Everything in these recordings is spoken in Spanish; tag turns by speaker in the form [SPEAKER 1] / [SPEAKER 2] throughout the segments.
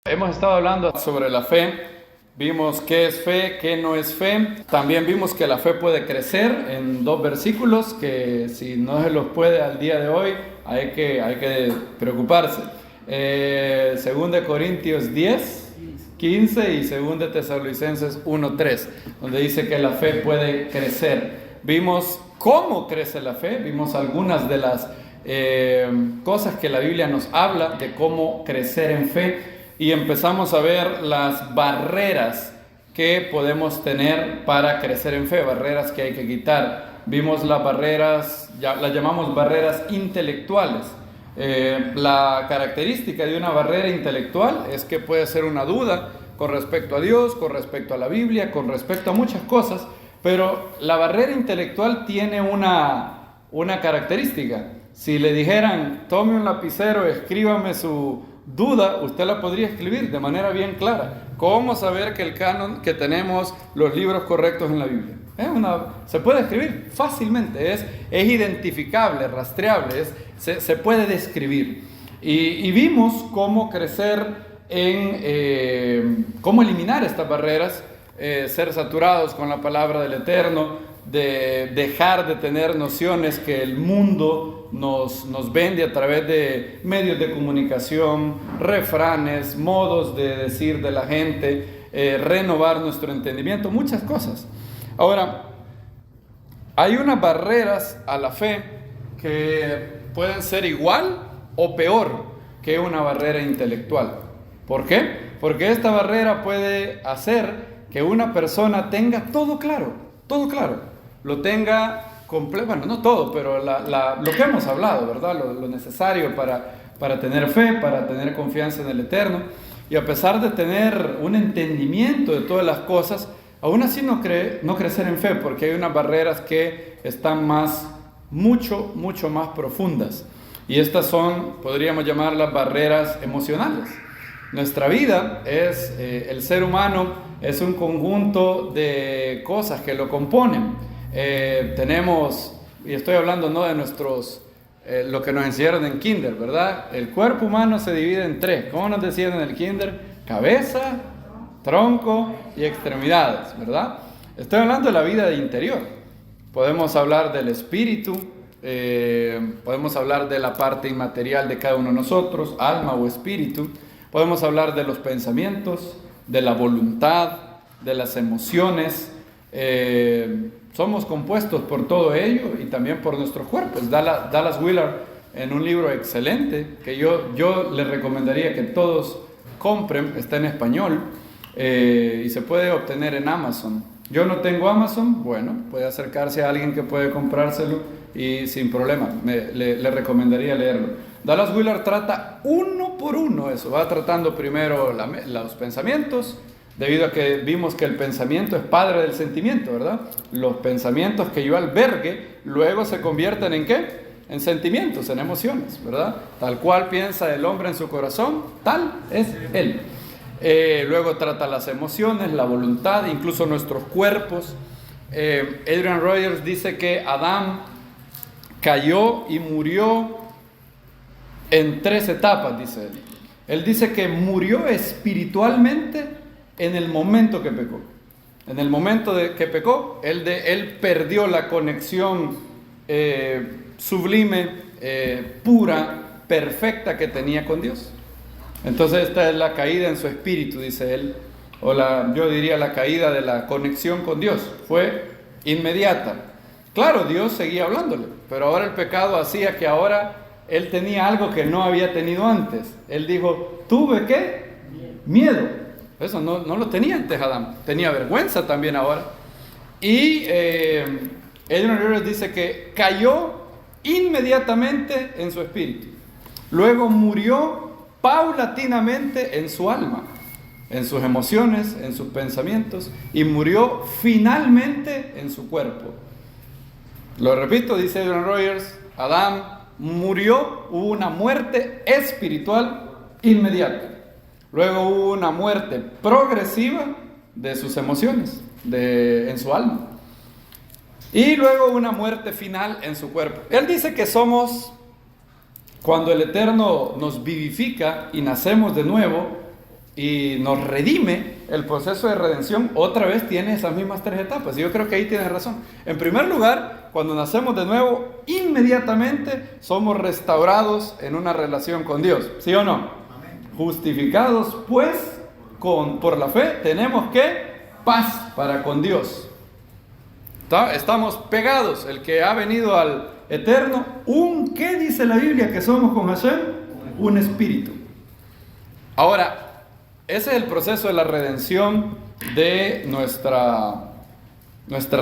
[SPEAKER 1] Hemos estado hablando sobre la fe, vimos qué es fe, qué no es fe. También vimos que la fe puede crecer en dos versículos que si no se los puede al día de hoy hay que preocuparse. 2 Corintios 10, 15 y 2 Tesalonicenses 1, 3, donde dice que la fe puede crecer. Vimos cómo crece la fe, vimos algunas de las cosas que la Biblia nos habla de cómo crecer en fe. Y empezamos a ver las barreras que podemos tener para crecer en fe, barreras que hay que quitar. Vimos las barreras, las llamamos barreras intelectuales. La característica de una barrera intelectual es que puede ser una duda con respecto a Dios, con respecto a la Biblia, con respecto a muchas cosas, pero la barrera intelectual tiene una característica. Si le dijeran, tome un lapicero, escríbame su duda, usted la podría escribir de manera bien clara. ¿Cómo saber que el canon, que tenemos los libros correctos en la Biblia? Se puede escribir fácilmente, es identificable, rastreable, se puede describir. Y vimos cómo crecer cómo eliminar estas barreras, ser saturados con la palabra del Eterno, de dejar de tener nociones que el mundo nos vende a través de medios de comunicación, refranes, modos de decir de la gente, renovar nuestro entendimiento, muchas cosas. Ahora, hay unas barreras a la fe que pueden ser igual o peor que una barrera intelectual. ¿Por qué? Porque esta barrera puede hacer que una persona tenga todo claro, lo tenga completo, bueno, no todo, pero lo que hemos hablado, ¿verdad? Lo necesario para tener fe, para tener confianza en el Eterno. Y a pesar de tener un entendimiento de todas las cosas, aún así no crecer en fe, porque hay unas barreras que están mucho más profundas. Y estas son, podríamos llamarlas barreras emocionales. Nuestra vida el ser humano es un conjunto de cosas que lo componen. Tenemos, y estoy hablando no de lo que nos enseñaron en kinder, ¿verdad? El cuerpo humano se divide en tres. ¿Cómo nos decían en el kinder? Cabeza, tronco y extremidades, ¿verdad? Estoy hablando de la vida interior. Podemos hablar del espíritu, podemos hablar de la parte inmaterial de cada uno de nosotros, alma o espíritu. Podemos hablar de los pensamientos, de la voluntad, de las emociones. Somos compuestos por todo ello y también por nuestros cuerpos. Dallas Willard, en un libro excelente que yo les recomendaría que todos compren, está en español y se puede obtener en Amazon. Yo no tengo Amazon, bueno, puede acercarse a alguien que puede comprárselo y sin problema, le recomendaría leerlo. Dallas Willard trata uno por uno eso, va tratando primero los pensamientos, debido a que vimos que el pensamiento es padre del sentimiento, ¿verdad? Los pensamientos que yo albergue luego se convierten ¿en qué? En sentimientos, en emociones, ¿verdad? Tal cual piensa el hombre en su corazón, tal es él. Luego trata las emociones, la voluntad, incluso nuestros cuerpos. Adrian Rogers dice que Adán cayó y murió en 3 etapas, dice él. Él dice que murió espiritualmente en el momento que pecó. En el momento que pecó, él perdió la conexión sublime, pura, perfecta que tenía con Dios. Entonces esta es la caída en su espíritu, dice él, yo diría la caída de la conexión con Dios, fue inmediata. Claro, Dios seguía hablándole, pero ahora el pecado hacía que ahora él tenía algo que no había tenido antes. Él dijo, ¿tuve qué? Miedo. Eso no lo tenía antes Adán, tenía vergüenza también ahora. Y Adrian Rogers dice que cayó inmediatamente en su espíritu, luego murió paulatinamente en su alma, en sus emociones, en sus pensamientos, y murió finalmente en su cuerpo. Lo repito, dice Adrian Rogers, Adán murió, hubo una muerte espiritual inmediata. Luego hubo una muerte progresiva de sus emociones, en su alma. Y luego una muerte final en su cuerpo. Él dice que cuando el Eterno nos vivifica y nacemos de nuevo, y nos redime, el proceso de redención otra vez tiene esas mismas 3 etapas. Y yo creo que ahí tiene razón. En primer lugar, cuando nacemos de nuevo, inmediatamente somos restaurados en una relación con Dios. ¿Sí o no? Amén. Justificados, pues, por la fe, tenemos que paz para con Dios. Estamos pegados. El que ha venido al Eterno, ¿qué dice la Biblia que somos con Hashem? Un espíritu. Ahora, ese es el proceso de la redención de nuestra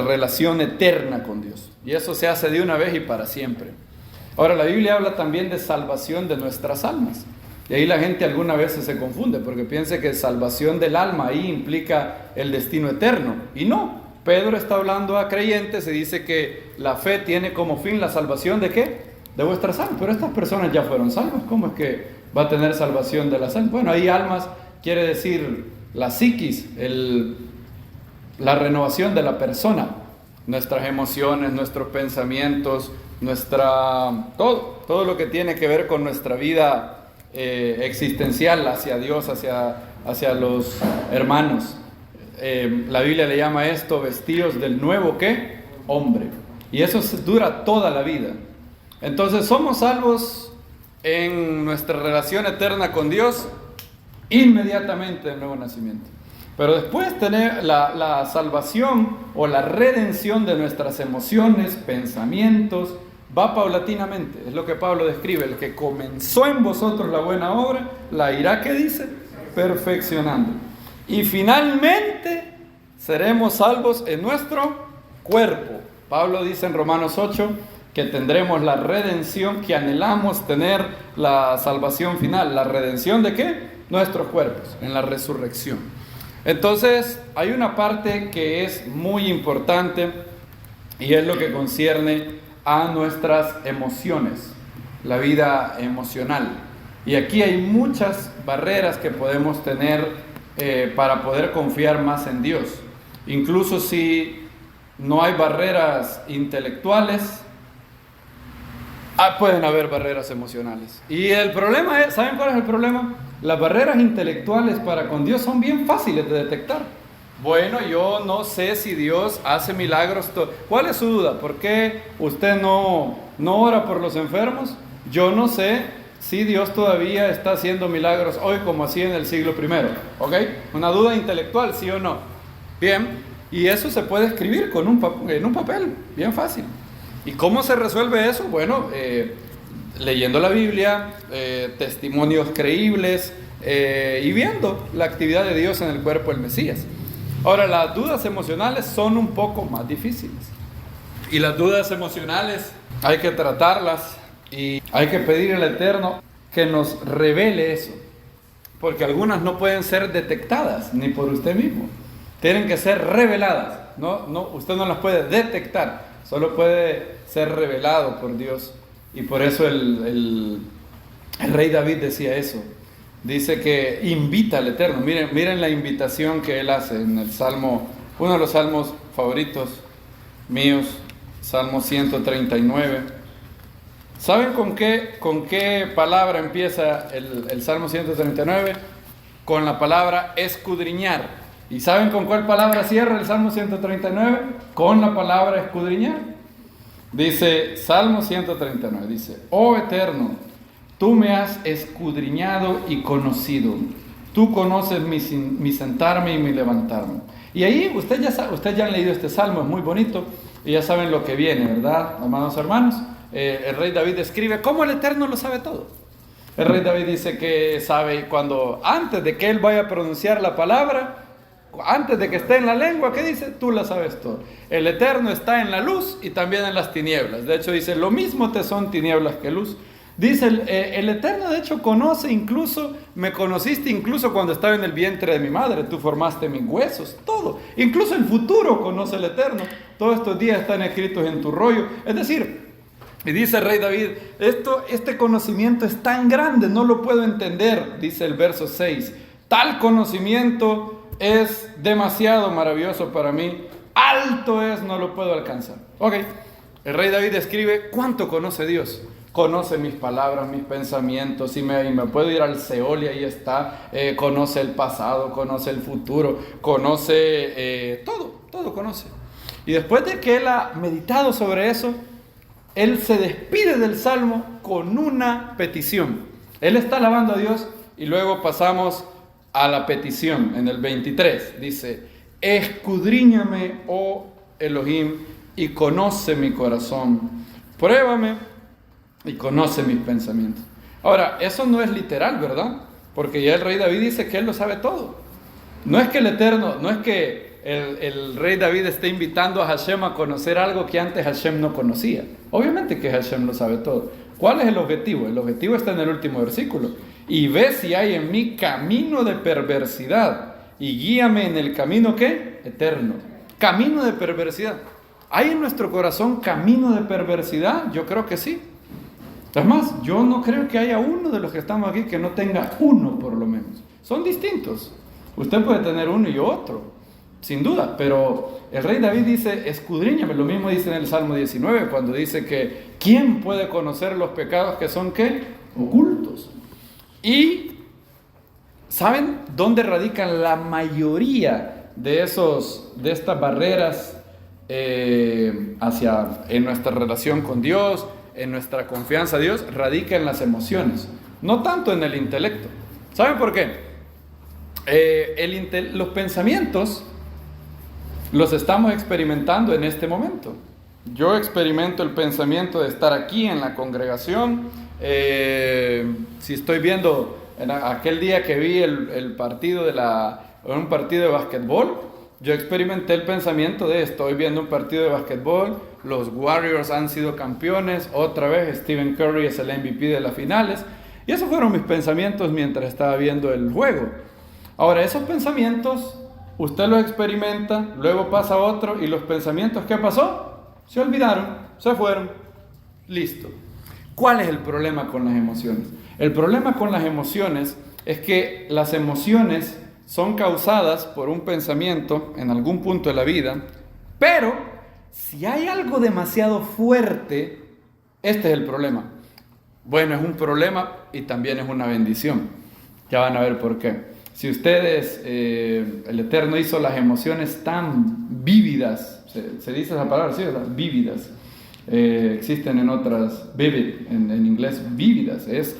[SPEAKER 1] relación eterna con Dios. Y eso se hace de una vez y para siempre. Ahora, la Biblia habla también de salvación de nuestras almas. Y ahí la gente alguna vez se confunde porque piensa que salvación del alma ahí implica el destino eterno. Y no, Pedro está hablando a creyentes y dice que la fe tiene como fin la salvación ¿de qué? De vuestras almas. Pero estas personas ya fueron salvas. ¿Cómo es que va a tener salvación de las almas? Bueno, ahí almas quiere decir la psiquis, la renovación de la persona, nuestras emociones, nuestros pensamientos, todo lo que tiene que ver con nuestra vida existencial hacia Dios, hacia los hermanos. La Biblia le llama esto vestidos del nuevo ¿qué? Hombre. Y eso dura toda la vida. Entonces somos salvos en nuestra relación eterna con Dios inmediatamente del nuevo nacimiento. Pero después tener la salvación o la redención de nuestras emociones, pensamientos, va paulatinamente. Es lo que Pablo describe. El que comenzó en vosotros la buena obra, la irá, ¿qué dice? Perfeccionando. Y finalmente seremos salvos en nuestro cuerpo. Pablo dice en Romanos 8 que tendremos la redención, que anhelamos tener la salvación final. ¿La redención de qué? Nuestros cuerpos, en la resurrección. Entonces, hay una parte que es muy importante y es lo que concierne a nuestras emociones, la vida emocional. Y aquí hay muchas barreras que podemos tener para poder confiar más en Dios. Incluso si no hay barreras intelectuales, pueden haber barreras emocionales. Y el problema es, ¿saben cuál es el problema? Las barreras intelectuales para con Dios son bien fáciles de detectar. Bueno, yo no sé si Dios hace milagros. ¿Cuál es su duda? ¿Por qué usted no ora por los enfermos? Yo no sé si Dios todavía está haciendo milagros hoy como hacía en el siglo I. ¿Ok? Una duda intelectual, ¿sí o no? Bien, y eso se puede escribir en un papel, bien fácil. ¿Y cómo se resuelve eso? Bueno, leyendo la Biblia, testimonios creíbles y viendo la actividad de Dios en el cuerpo del Mesías. Ahora, las dudas emocionales son un poco más difíciles. Y las dudas emocionales hay que tratarlas y hay que pedir al Eterno que nos revele eso. Porque algunas no pueden ser detectadas ni por usted mismo. Tienen que ser reveladas. Usted no las puede detectar. Solo puede ser revelado por Dios. Y por eso el rey David decía eso. Dice que invita al Eterno. Miren la invitación que él hace en el Salmo, uno de los salmos favoritos míos, Salmo 139. ¿Saben con qué palabra empieza el Salmo 139? Con la palabra escudriñar. ¿Y saben con cuál palabra cierra el Salmo 139? Con la palabra escudriñar. Dice, Salmo 139, dice, oh Eterno, tú me has escudriñado y conocido. Tú conoces mi sentarme y mi levantarme. Y ahí, ustedes ya han leído este salmo, es muy bonito, y ya saben lo que viene, ¿verdad, amados hermanos? El rey David describe cómo el Eterno lo sabe todo. El rey David dice que sabe antes de que él vaya a pronunciar la palabra, antes de que esté en la lengua, ¿qué dice? Tú la sabes todo. El Eterno está en la luz y también en las tinieblas. De hecho dice, lo mismo te son tinieblas que luz. Dice, el Eterno de hecho me conociste incluso cuando estaba en el vientre de mi madre. Tú formaste mis huesos, todo. Incluso el futuro conoce el Eterno. Todos estos días están escritos en tu rollo. Es decir, y dice el rey David, este conocimiento es tan grande, no lo puedo entender, dice el verso 6. Tal conocimiento es demasiado maravilloso para mí, alto es, no lo puedo alcanzar. Ok, el rey David describe cuánto conoce Dios. conoce mis palabras, mis pensamientos, y me puedo ir al Seol y ahí está. Conoce el pasado, conoce el futuro, conoce todo conoce. Y después de que él ha meditado sobre eso, él se despide del Salmo con una petición. Él está alabando a Dios y luego pasamos a la petición en el 23. Dice: escudriñame, oh Elohim, y conoce mi corazón. Pruébame y conoce mis pensamientos. Ahora, eso no es literal, ¿verdad? Porque ya el rey David dice que él lo sabe todo. No es que el Eterno, no es que el rey David esté invitando a Hashem a conocer algo que antes Hashem no conocía. Obviamente que Hashem lo sabe todo. ¿Cuál es el objetivo? El objetivo está en el último versículo. Y ve si hay en mí camino de perversidad y guíame en el camino, ¿qué? Eterno. Camino de perversidad. ¿Hay en nuestro corazón camino de perversidad? Yo creo que sí. Es más, yo no creo que haya uno de los que estamos aquí que no tenga uno por lo menos. Son distintos. Usted puede tener uno y otro, sin duda, pero el rey David dice: escudriñame. Lo mismo dice en el Salmo 19, cuando dice que ¿quién puede conocer los pecados que son ¿qué? Ocultos? Y ¿saben dónde radican la mayoría de estas barreras en nuestra relación con Dios, en nuestra confianza a Dios? Radica en las emociones, no tanto en el intelecto. ¿Saben por qué? Los pensamientos los estamos experimentando en este momento. Yo experimento el pensamiento de estar aquí en la congregación. Si estoy viendo en aquel día que vi un partido de básquetbol, yo experimenté el pensamiento de: estoy viendo un partido de básquetbol, los Warriors han sido campeones, otra vez Stephen Curry es el MVP de las finales. Y esos fueron mis pensamientos mientras estaba viendo el juego. Ahora, esos pensamientos usted los experimenta, luego pasa otro, y los pensamientos, ¿qué pasó? Se olvidaron, se fueron, listo. ¿Cuál es el problema con las emociones? El problema con las emociones es que las emociones son causadas por un pensamiento en algún punto de la vida, pero si hay algo demasiado fuerte, este es el problema. Bueno, es un problema y también es una bendición. Ya van a ver por qué. Si ustedes, el Eterno hizo las emociones tan vívidas, se dice esa palabra, ¿sí? Las vívidas. Existen en otras, vivid, en inglés, vívidas. Es,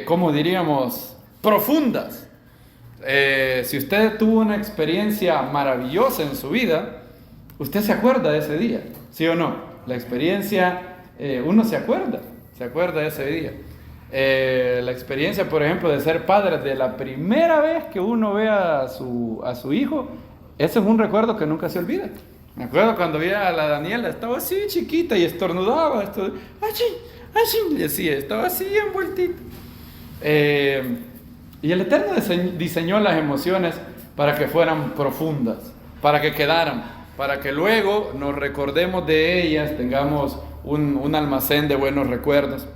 [SPEAKER 1] como diríamos, profundas. Si usted tuvo una experiencia maravillosa en su vida, usted se acuerda de ese día, ¿sí o no? La experiencia, uno se acuerda de ese día. La experiencia, por ejemplo, de ser padre, de la primera vez que uno ve a su hijo, ese es un recuerdo que nunca se olvida. Me acuerdo cuando vi a la Daniela, estaba así chiquita y estornudaba, así, estaba así envueltita. Y el Eterno diseñó las emociones para que fueran profundas, para que quedaran, para que luego nos recordemos de ellas, tengamos un almacén de buenos recuerdos.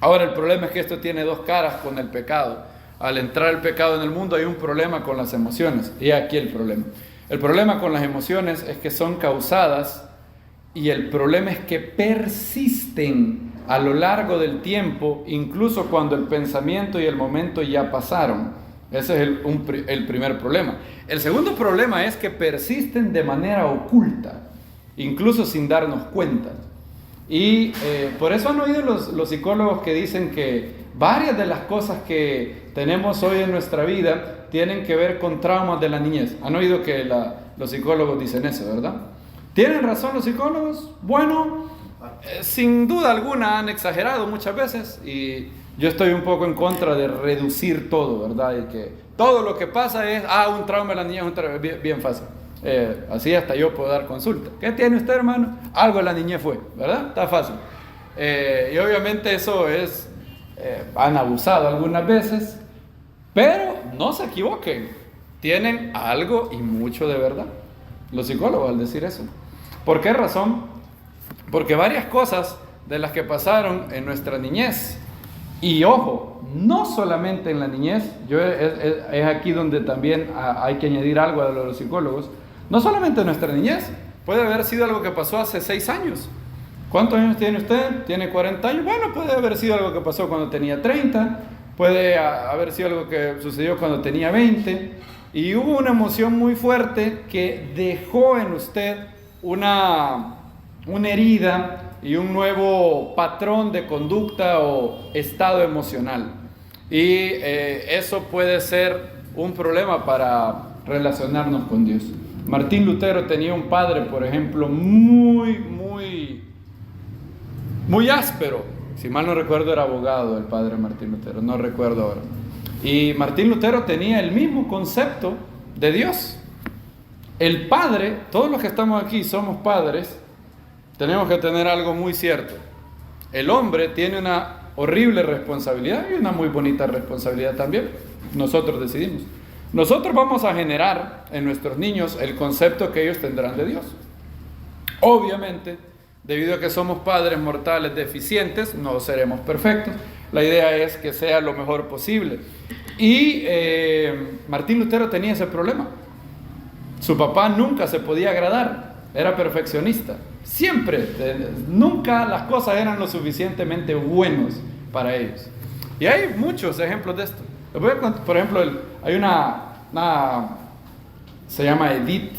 [SPEAKER 1] Ahora, el problema es que esto tiene dos caras con el pecado. Al entrar el pecado en el mundo hay un problema con las emociones. Y aquí el problema. El problema con las emociones es que son causadas, y el problema es que persisten a lo largo del tiempo, incluso cuando el pensamiento y el momento ya pasaron. Ese es el primer problema. El segundo problema es que persisten de manera oculta, incluso sin darnos cuenta. Y por eso han oído los psicólogos que dicen que varias de las cosas que tenemos hoy en nuestra vida tienen que ver con traumas de la niñez. Han oído que los psicólogos dicen eso, ¿verdad? ¿Tienen razón los psicólogos? Bueno, sin duda alguna han exagerado muchas veces, y yo estoy un poco en contra de reducir todo, ¿verdad? Y que todo lo que pasa es, un trauma de la niñez, un trauma, bien fácil. Así hasta yo puedo dar consulta. ¿Qué tiene usted, hermano? Algo de la niñez fue, ¿verdad? Está fácil. Y obviamente eso es, han abusado algunas veces, pero no se equivoquen, tienen algo y mucho de verdad los psicólogos al decir eso. ¿Por qué razón? Porque varias cosas de las que pasaron en nuestra niñez, y ojo, no solamente en la niñez, es aquí donde también hay que añadir algo a los psicólogos. No solamente en nuestra niñez, puede haber sido algo que pasó hace 6 años, ¿Cuántos años tiene usted? ¿Tiene 40 años? Bueno, puede haber sido algo que pasó cuando tenía 30, puede haber sido algo que sucedió cuando tenía 20, y hubo una emoción muy fuerte que dejó en usted una herida y un nuevo patrón de conducta o estado emocional. Y eso puede ser un problema para relacionarnos con Dios. Martín Lutero tenía un padre, por ejemplo, muy áspero. Si mal no recuerdo, era abogado el padre Martín Lutero, no recuerdo ahora. Y Martín Lutero tenía el mismo concepto de Dios. El padre, todos los que estamos aquí somos padres, tenemos que tener algo muy cierto. El hombre tiene una horrible responsabilidad y una muy bonita responsabilidad también. Nosotros decidimos. Nosotros vamos a generar en nuestros niños el concepto que ellos tendrán de Dios. Obviamente, debido a que somos padres mortales deficientes, no seremos perfectos. La idea es que sea lo mejor posible. Y Martín Lutero tenía ese problema. Su papá nunca se podía agradar, era perfeccionista. Siempre, nunca las cosas eran lo suficientemente buenos para ellos. Y hay muchos ejemplos de esto. Les voy a contar, por ejemplo, hay se llama Edith.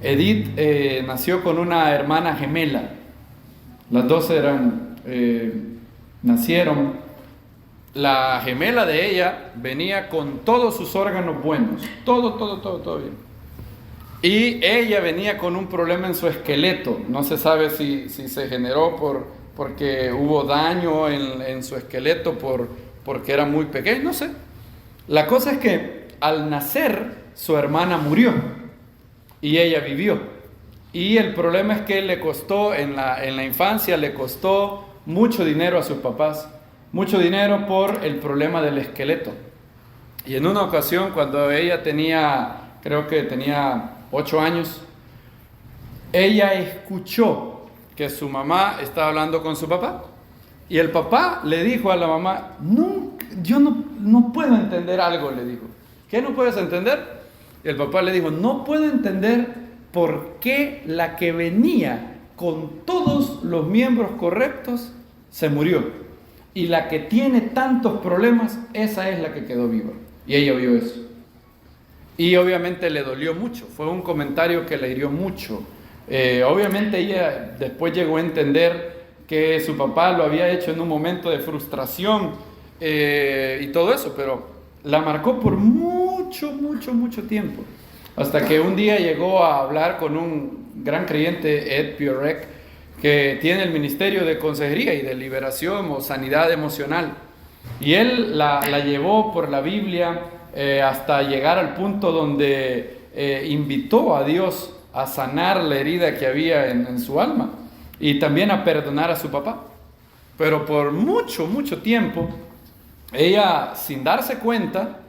[SPEAKER 1] Edith nació con una hermana gemela. Las dos nacieron. La gemela de ella venía con todos sus órganos buenos, todo bien. Y ella venía con un problema en su esqueleto. No se sabe si se generó porque hubo daño en su esqueleto porque era muy pequeño, no sé. La cosa es que al nacer su hermana murió y ella vivió. Y el problema es que le costó, en la infancia le costó mucho dinero a sus papás. Mucho dinero por el problema del esqueleto. Y en una ocasión, cuando ella creo que tenía 8 años, ella escuchó que su mamá estaba hablando con su papá. Y el papá le dijo a la mamá, yo no puedo entender algo, le dijo. ¿Qué no puedes entender? Y el papá le dijo, no puedo entender por qué la que venía con todos los miembros correctos se murió. Y la que tiene tantos problemas, esa es la que quedó viva. Y ella vio eso. Y obviamente le dolió mucho. Fue un comentario que le hirió mucho. Obviamente ella después llegó a entender que su papá lo había hecho en un momento de frustración y todo eso, pero la marcó por mucho tiempo. Hasta que un día llegó a hablar con un gran creyente, Ed Piorek, que tiene el ministerio de consejería y de liberación o sanidad emocional. Y él la llevó por la Biblia hasta llegar al punto donde invitó a Dios a sanar la herida que había en su alma y también a perdonar a su papá. Pero por mucho tiempo, ella, sin darse cuenta,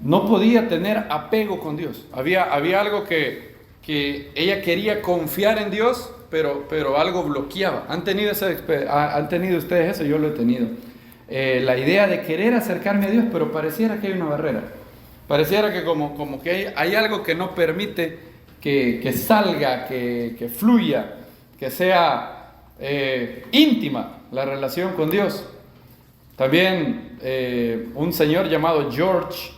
[SPEAKER 1] no podía tener apego con Dios. Había algo que ella quería confiar en Dios, pero algo bloqueaba. ¿Han tenido ustedes eso? Yo lo he tenido. La idea de querer acercarme a Dios, pero pareciera que hay una barrera. Pareciera que como que hay algo que no permite que salga, que fluya, que sea íntima la relación con Dios. También un señor llamado George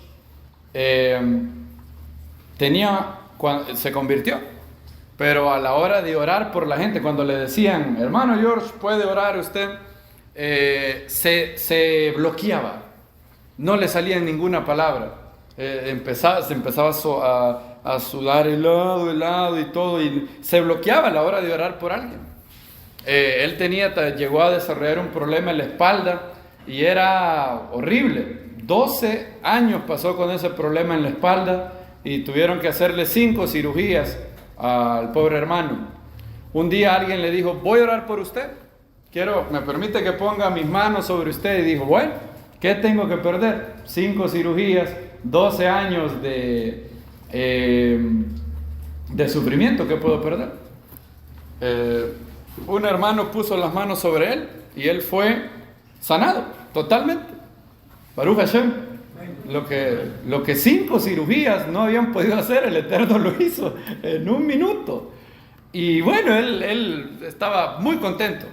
[SPEAKER 1] se convirtió, pero a la hora de orar por la gente, cuando le decían, hermano George, ¿puede orar usted? Se bloqueaba, no le salía ninguna palabra. Se empezaba a sudar helado y todo, y se bloqueaba a la hora de orar por alguien. Él llegó a desarrollar un problema en la espalda y era horrible. 12 años pasó con ese problema en la espalda y tuvieron que hacerle 5 cirugías al pobre hermano. Un día alguien le dijo, voy a orar por usted, me permite que ponga mis manos sobre usted. Y dijo, bueno, ¿qué tengo que perder? 5 cirugías, 12 años de sufrimiento, ¿qué puedo perder? Un hermano puso las manos sobre él y él fue sanado totalmente. Baruch Hashem. Lo que 5 cirugías no habían podido hacer, el Eterno lo hizo en un minuto. Y bueno, él estaba muy contento.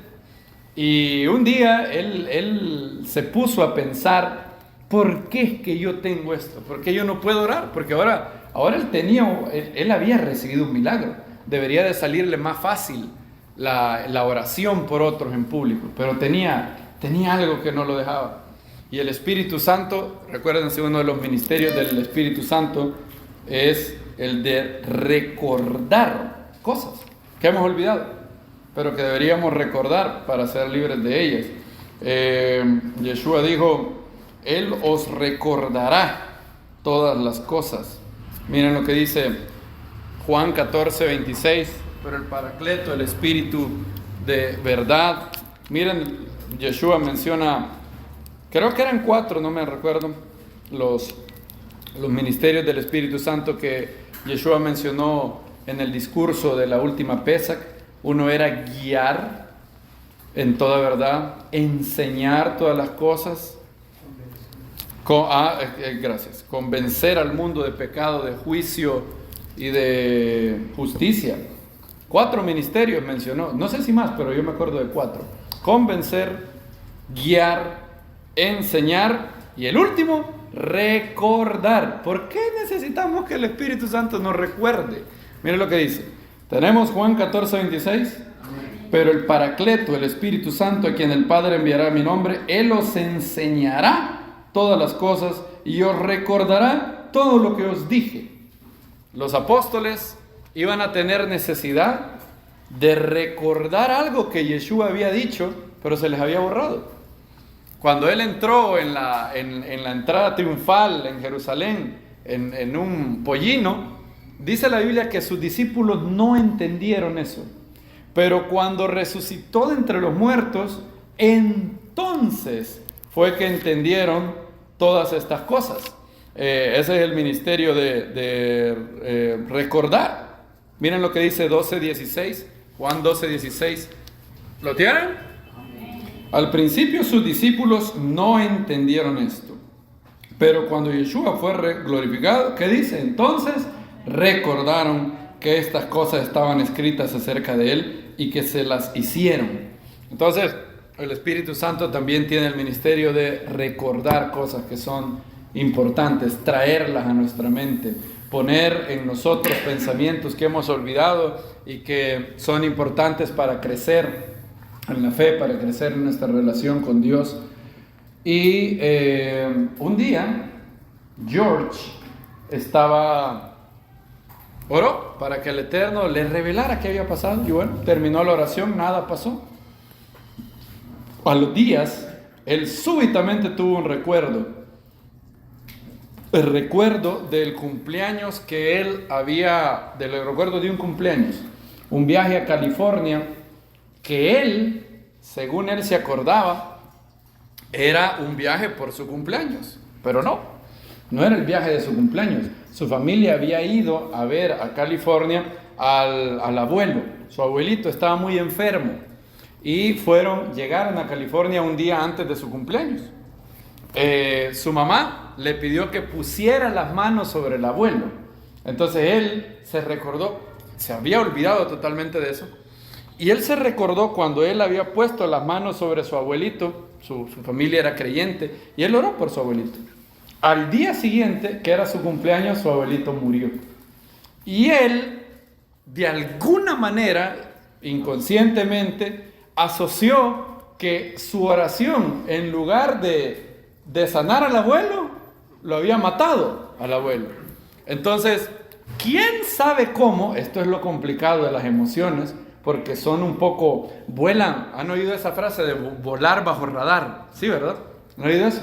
[SPEAKER 1] Y un día él se puso a pensar, ¿por qué es que yo tengo esto? ¿Por qué yo no puedo orar? Porque ahora él había recibido un milagro. Debería de salirle más fácil la oración por otros en público, pero tenía algo que no lo dejaba. Y el Espíritu Santo, recuérdense, uno de los ministerios del Espíritu Santo es el de recordar cosas que hemos olvidado, pero que deberíamos recordar para ser libres de ellas. Yeshua dijo, Él os recordará todas las cosas. Miren lo que dice Juan 14:26, pero el Paracleto, el Espíritu de verdad. Miren, Yeshua menciona, creo que eran 4, no me recuerdo, los ministerios del Espíritu Santo que Yeshua mencionó en el discurso de la última Pesach. Uno era guiar en toda verdad, enseñar todas las cosas, gracias, convencer al mundo de pecado, de juicio y de justicia. 4 ministerios mencionó, no sé si más, pero yo me acuerdo de 4: convencer, guiar, enseñar y el último, recordar. ¿Por qué necesitamos que el Espíritu Santo nos recuerde? Miren lo que dice. Tenemos Juan 14:26. Pero el Paracleto, el Espíritu Santo, a quien el Padre enviará a mi nombre, Él os enseñará todas las cosas y os recordará todo lo que os dije. Los apóstoles iban a tener necesidad de recordar algo que Yeshua había dicho, pero se les había borrado. Cuando Él entró en la entrada triunfal en Jerusalén, en un pollino, dice la Biblia que sus discípulos no entendieron eso. Pero cuando resucitó de entre los muertos, entonces fue que entendieron todas estas cosas. Ese es el ministerio de recordar. Miren lo que dice 12:16, Juan 12:16. ¿Lo tienen? Al principio sus discípulos no entendieron esto. Pero cuando Yeshua fue glorificado, ¿qué dice? Entonces recordaron que estas cosas estaban escritas acerca de Él y que se las hicieron. Entonces, el Espíritu Santo también tiene el ministerio de recordar cosas que son importantes, traerlas a nuestra mente, poner en nosotros pensamientos que hemos olvidado y que son importantes para crecer en la fe, para crecer en nuestra relación con Dios. Y un día, George oró para que el Eterno le revelara qué había pasado. Y bueno, terminó la oración, nada pasó. A los días, él súbitamente tuvo un recuerdo. El recuerdo del cumpleaños que él del recuerdo de un cumpleaños. Un viaje a California que él, según él se acordaba, era un viaje por su cumpleaños. Pero no era el viaje de su cumpleaños. Su familia había ido a ver a California al abuelo. Su abuelito estaba muy enfermo y llegaron a California un día antes de su cumpleaños. Su mamá le pidió que pusiera las manos sobre el abuelo. Entonces él se recordó, se había olvidado totalmente de eso, y él se recordó cuando él había puesto las manos sobre su abuelito. Su familia era creyente y él oró por su abuelito. Al día siguiente, que era su cumpleaños, su abuelito murió. Y él, de alguna manera, inconscientemente, asoció que su oración, en lugar de sanar al abuelo, lo había matado al abuelo. Entonces, ¿quién sabe cómo? Esto es lo complicado de las emociones, porque son un poco, vuelan. ¿Han oído esa frase de volar bajo radar? Sí, ¿verdad? ¿Han oído eso?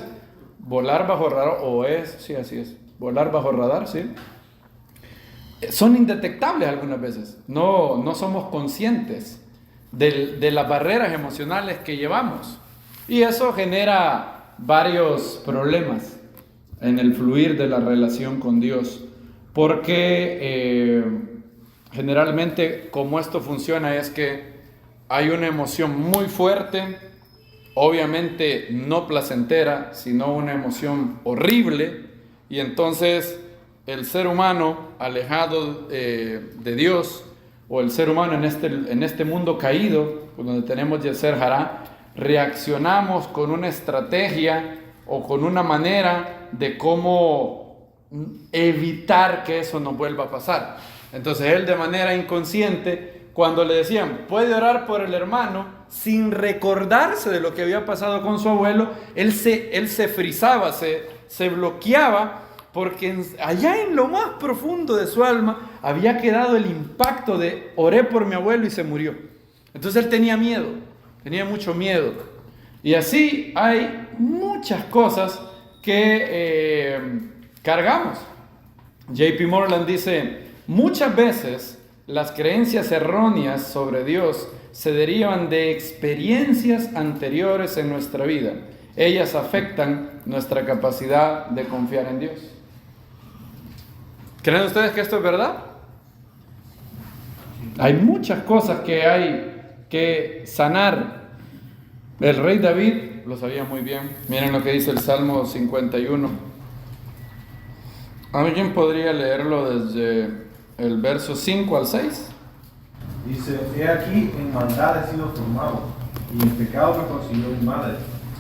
[SPEAKER 1] Volar bajo radar, sí, así es. Volar bajo radar, sí. Son indetectables algunas veces. No somos conscientes de las barreras emocionales que llevamos. Y eso genera varios problemas en el fluir de la relación con Dios. Porque generalmente como esto funciona es que hay una emoción muy fuerte, obviamente no placentera, sino una emoción horrible, y entonces el ser humano alejado de Dios o el ser humano en este mundo caído, donde tenemos Yetzer Hará, reaccionamos con una estrategia o con una manera de cómo evitar que eso nos vuelva a pasar. Entonces él, de manera inconsciente, cuando le decían puede orar por el hermano, sin recordarse de lo que había pasado con su abuelo, él se frizaba, se bloqueaba, porque allá en lo más profundo de su alma había quedado el impacto de oré por mi abuelo y se murió. Entonces él tenía miedo, tenía mucho miedo. Y así hay muchas cosas que cargamos. J.P. Moreland dice, muchas veces las creencias erróneas sobre Dios se derivan de experiencias anteriores en nuestra vida. Ellas afectan nuestra capacidad de confiar en Dios. ¿Creen ustedes que esto es verdad? Hay muchas cosas que hay que sanar. El rey David lo sabía muy bien. Miren lo que dice el Salmo 51. ¿Alguien podría leerlo desde el verso 5 al 6?
[SPEAKER 2] Dice, he aquí en maldad he sido formado, y en pecado me concibió mi madre.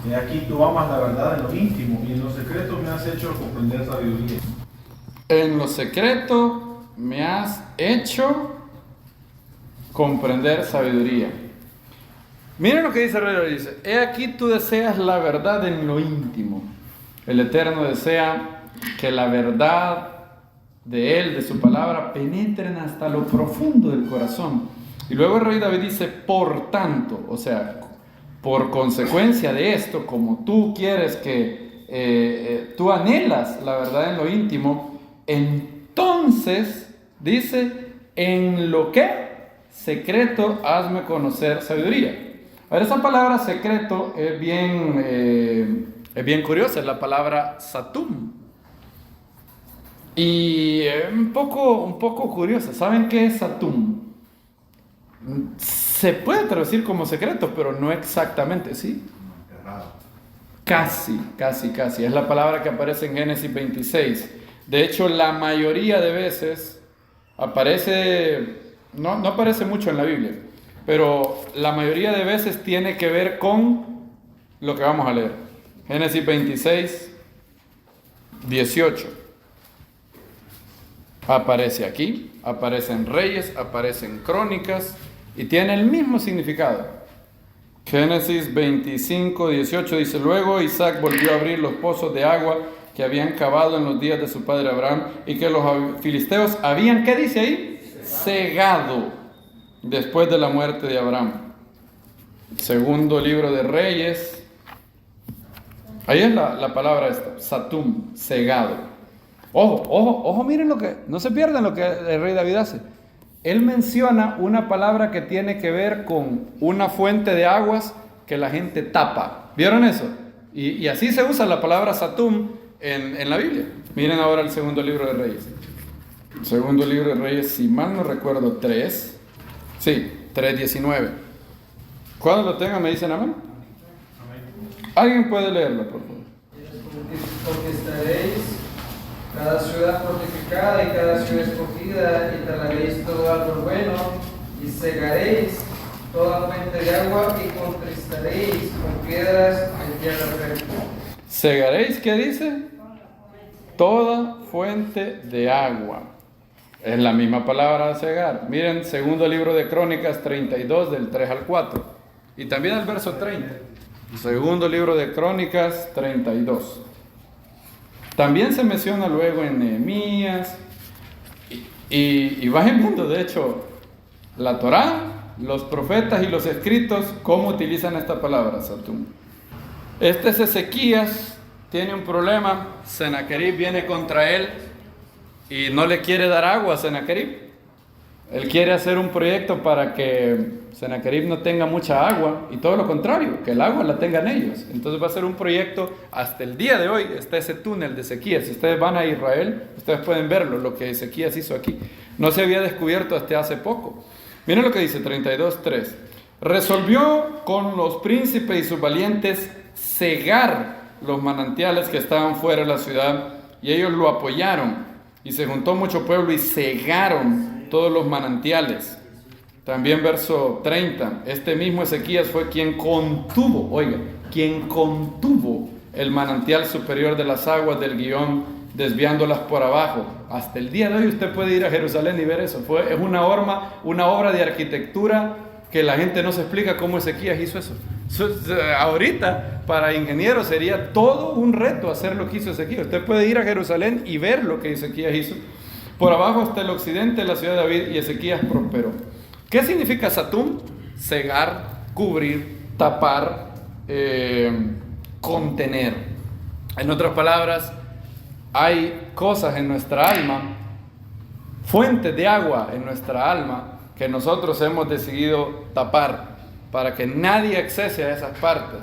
[SPEAKER 2] He aquí tú amas la verdad en lo íntimo, y en lo secreto me has hecho comprender sabiduría.
[SPEAKER 1] En lo secreto me has hecho comprender sabiduría. Miren lo que dice el rey, dice, he aquí tú deseas la verdad en lo íntimo. El Eterno desea que la verdad de Él, de su palabra, penetren hasta lo profundo del corazón. Y luego el rey David dice, por tanto, o sea, por consecuencia de esto, como tú quieres que tú anhelas la verdad en lo íntimo, entonces, dice, en lo que secreto hazme conocer sabiduría. A ver, esa palabra secreto es bien curiosa, es la palabra satum. Y un poco curiosa. ¿Saben qué es satum? Se puede traducir como secreto, pero no exactamente, ¿sí? Casi. Es la palabra que aparece en Génesis 26. De hecho, la mayoría de veces aparece, no aparece mucho en la Biblia, pero la mayoría de veces tiene que ver con lo que vamos a leer. Génesis 26, 18. Aparece aquí, aparece en Reyes, aparece en Crónicas y tiene el mismo significado. Génesis 25, 18 dice, luego Isaac volvió a abrir los pozos de agua que habían cavado en los días de su padre Abraham y que los filisteos habían, ¿qué dice ahí? Cegado después de la muerte de Abraham. Segundo libro de Reyes, ahí es la palabra esta, satum, cegado. Ojo, miren lo que, no se pierdan lo que el rey David hace. Él menciona una palabra que tiene que ver con una fuente de aguas que la gente tapa. ¿Vieron eso? Y así se usa la palabra satum en la Biblia. Miren ahora el segundo libro de Reyes. Segundo libro de Reyes, si mal no recuerdo, 3. Sí, 3:19. Cuando lo tengan me dicen amén. ¿Alguien puede leerlo, por favor?
[SPEAKER 3] Conquistaréis cada ciudad fortificada y cada ciudad escogida, y talaréis todo árbol bueno, y cegaréis toda fuente de agua, y contristaréis con piedras en tierra fértil.
[SPEAKER 1] Cegaréis, ¿qué dice? Toda fuente de agua. Es la misma palabra cegar. Miren, segundo libro de Crónicas 32, del 3 al 4. Y también el verso 30. Segundo libro de Crónicas 32. También se menciona luego en Nehemías. Y vayan viendo, de hecho, la Torá, los profetas y los escritos, cómo utilizan esta palabra, satum. Este es Ezequías, tiene un problema. Sennacherib viene contra él y no le quiere dar agua a Sennacherib. Él quiere hacer un proyecto para que Sennacherib no tenga mucha agua, y todo lo contrario, que el agua la tengan ellos. Entonces va a ser un proyecto, hasta el día de hoy está ese túnel de Ezequías. Si ustedes van a Israel, ustedes pueden verlo, lo que Ezequías hizo aquí. No se había descubierto hasta hace poco. Miren lo que dice 32:3. Resolvió con los príncipes y sus valientes cegar los manantiales que estaban fuera de la ciudad, y ellos lo apoyaron, y se juntó mucho pueblo y cegaron todos los manantiales. También verso 30, este mismo Ezequías fue quien contuvo, oiga, quien contuvo el manantial superior de las aguas del Gihón, desviándolas por abajo. Hasta el día de hoy usted puede ir a Jerusalén y ver eso. Es una obra de arquitectura que la gente no se explica cómo Ezequías hizo eso. Ahorita, para ingenieros sería todo un reto hacer lo que hizo Ezequías. Usted puede ir a Jerusalén y ver lo que Ezequías hizo. Por abajo hasta el occidente de la ciudad de David, y Ezequías prosperó. ¿Qué significa Satum? Cegar, cubrir, tapar, contener. En otras palabras, hay cosas en nuestra alma, fuentes de agua en nuestra alma, que nosotros hemos decidido tapar para que nadie accese a esas partes.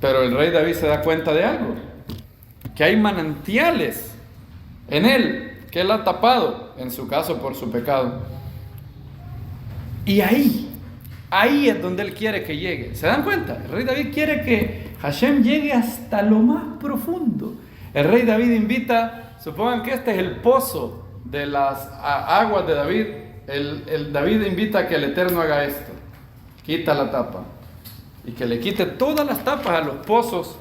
[SPEAKER 1] Pero el rey David se da cuenta de algo, que hay manantiales en él que él ha tapado, en su caso por su pecado. Y ahí es donde él quiere que llegue. ¿Se dan cuenta? El rey David quiere que Hashem llegue hasta lo más profundo. El rey David invita, supongan que este es el pozo de las aguas de David. El David invita a que el Eterno haga esto. Quita la tapa. Y que le quite todas las tapas a los pozos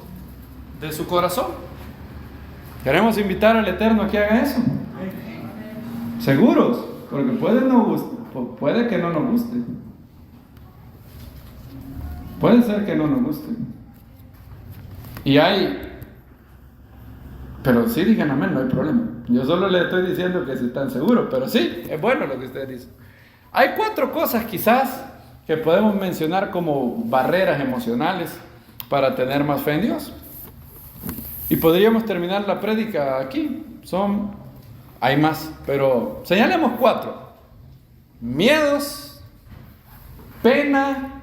[SPEAKER 1] de su corazón. Queremos invitar al Eterno a que haga eso. ¿Seguros? Porque puede que no nos guste. Puede ser que no nos guste. Pero sí digan amén, no hay problema. Yo solo les estoy diciendo que si están seguros, pero sí, es bueno lo que ustedes dicen. Hay 4 cosas quizás que podemos mencionar como barreras emocionales para tener más fe en Dios. Y podríamos terminar la prédica aquí. Hay más, pero señalemos 4. Miedos, pena,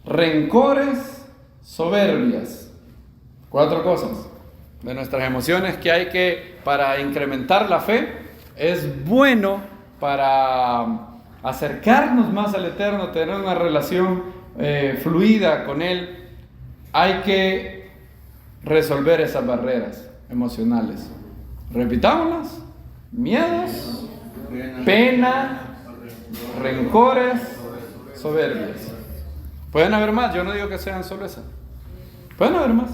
[SPEAKER 1] rencores, soberbias. 4 cosas de nuestras emociones que hay que, para incrementar la fe, es bueno para acercarnos más al Eterno, tener una relación fluida con Él. Hay que resolver esas barreras emocionales. Repitámoslas: miedos, pena, rencores, soberbias. Pueden haber más, yo no digo que sean solo esas. Pueden haber más.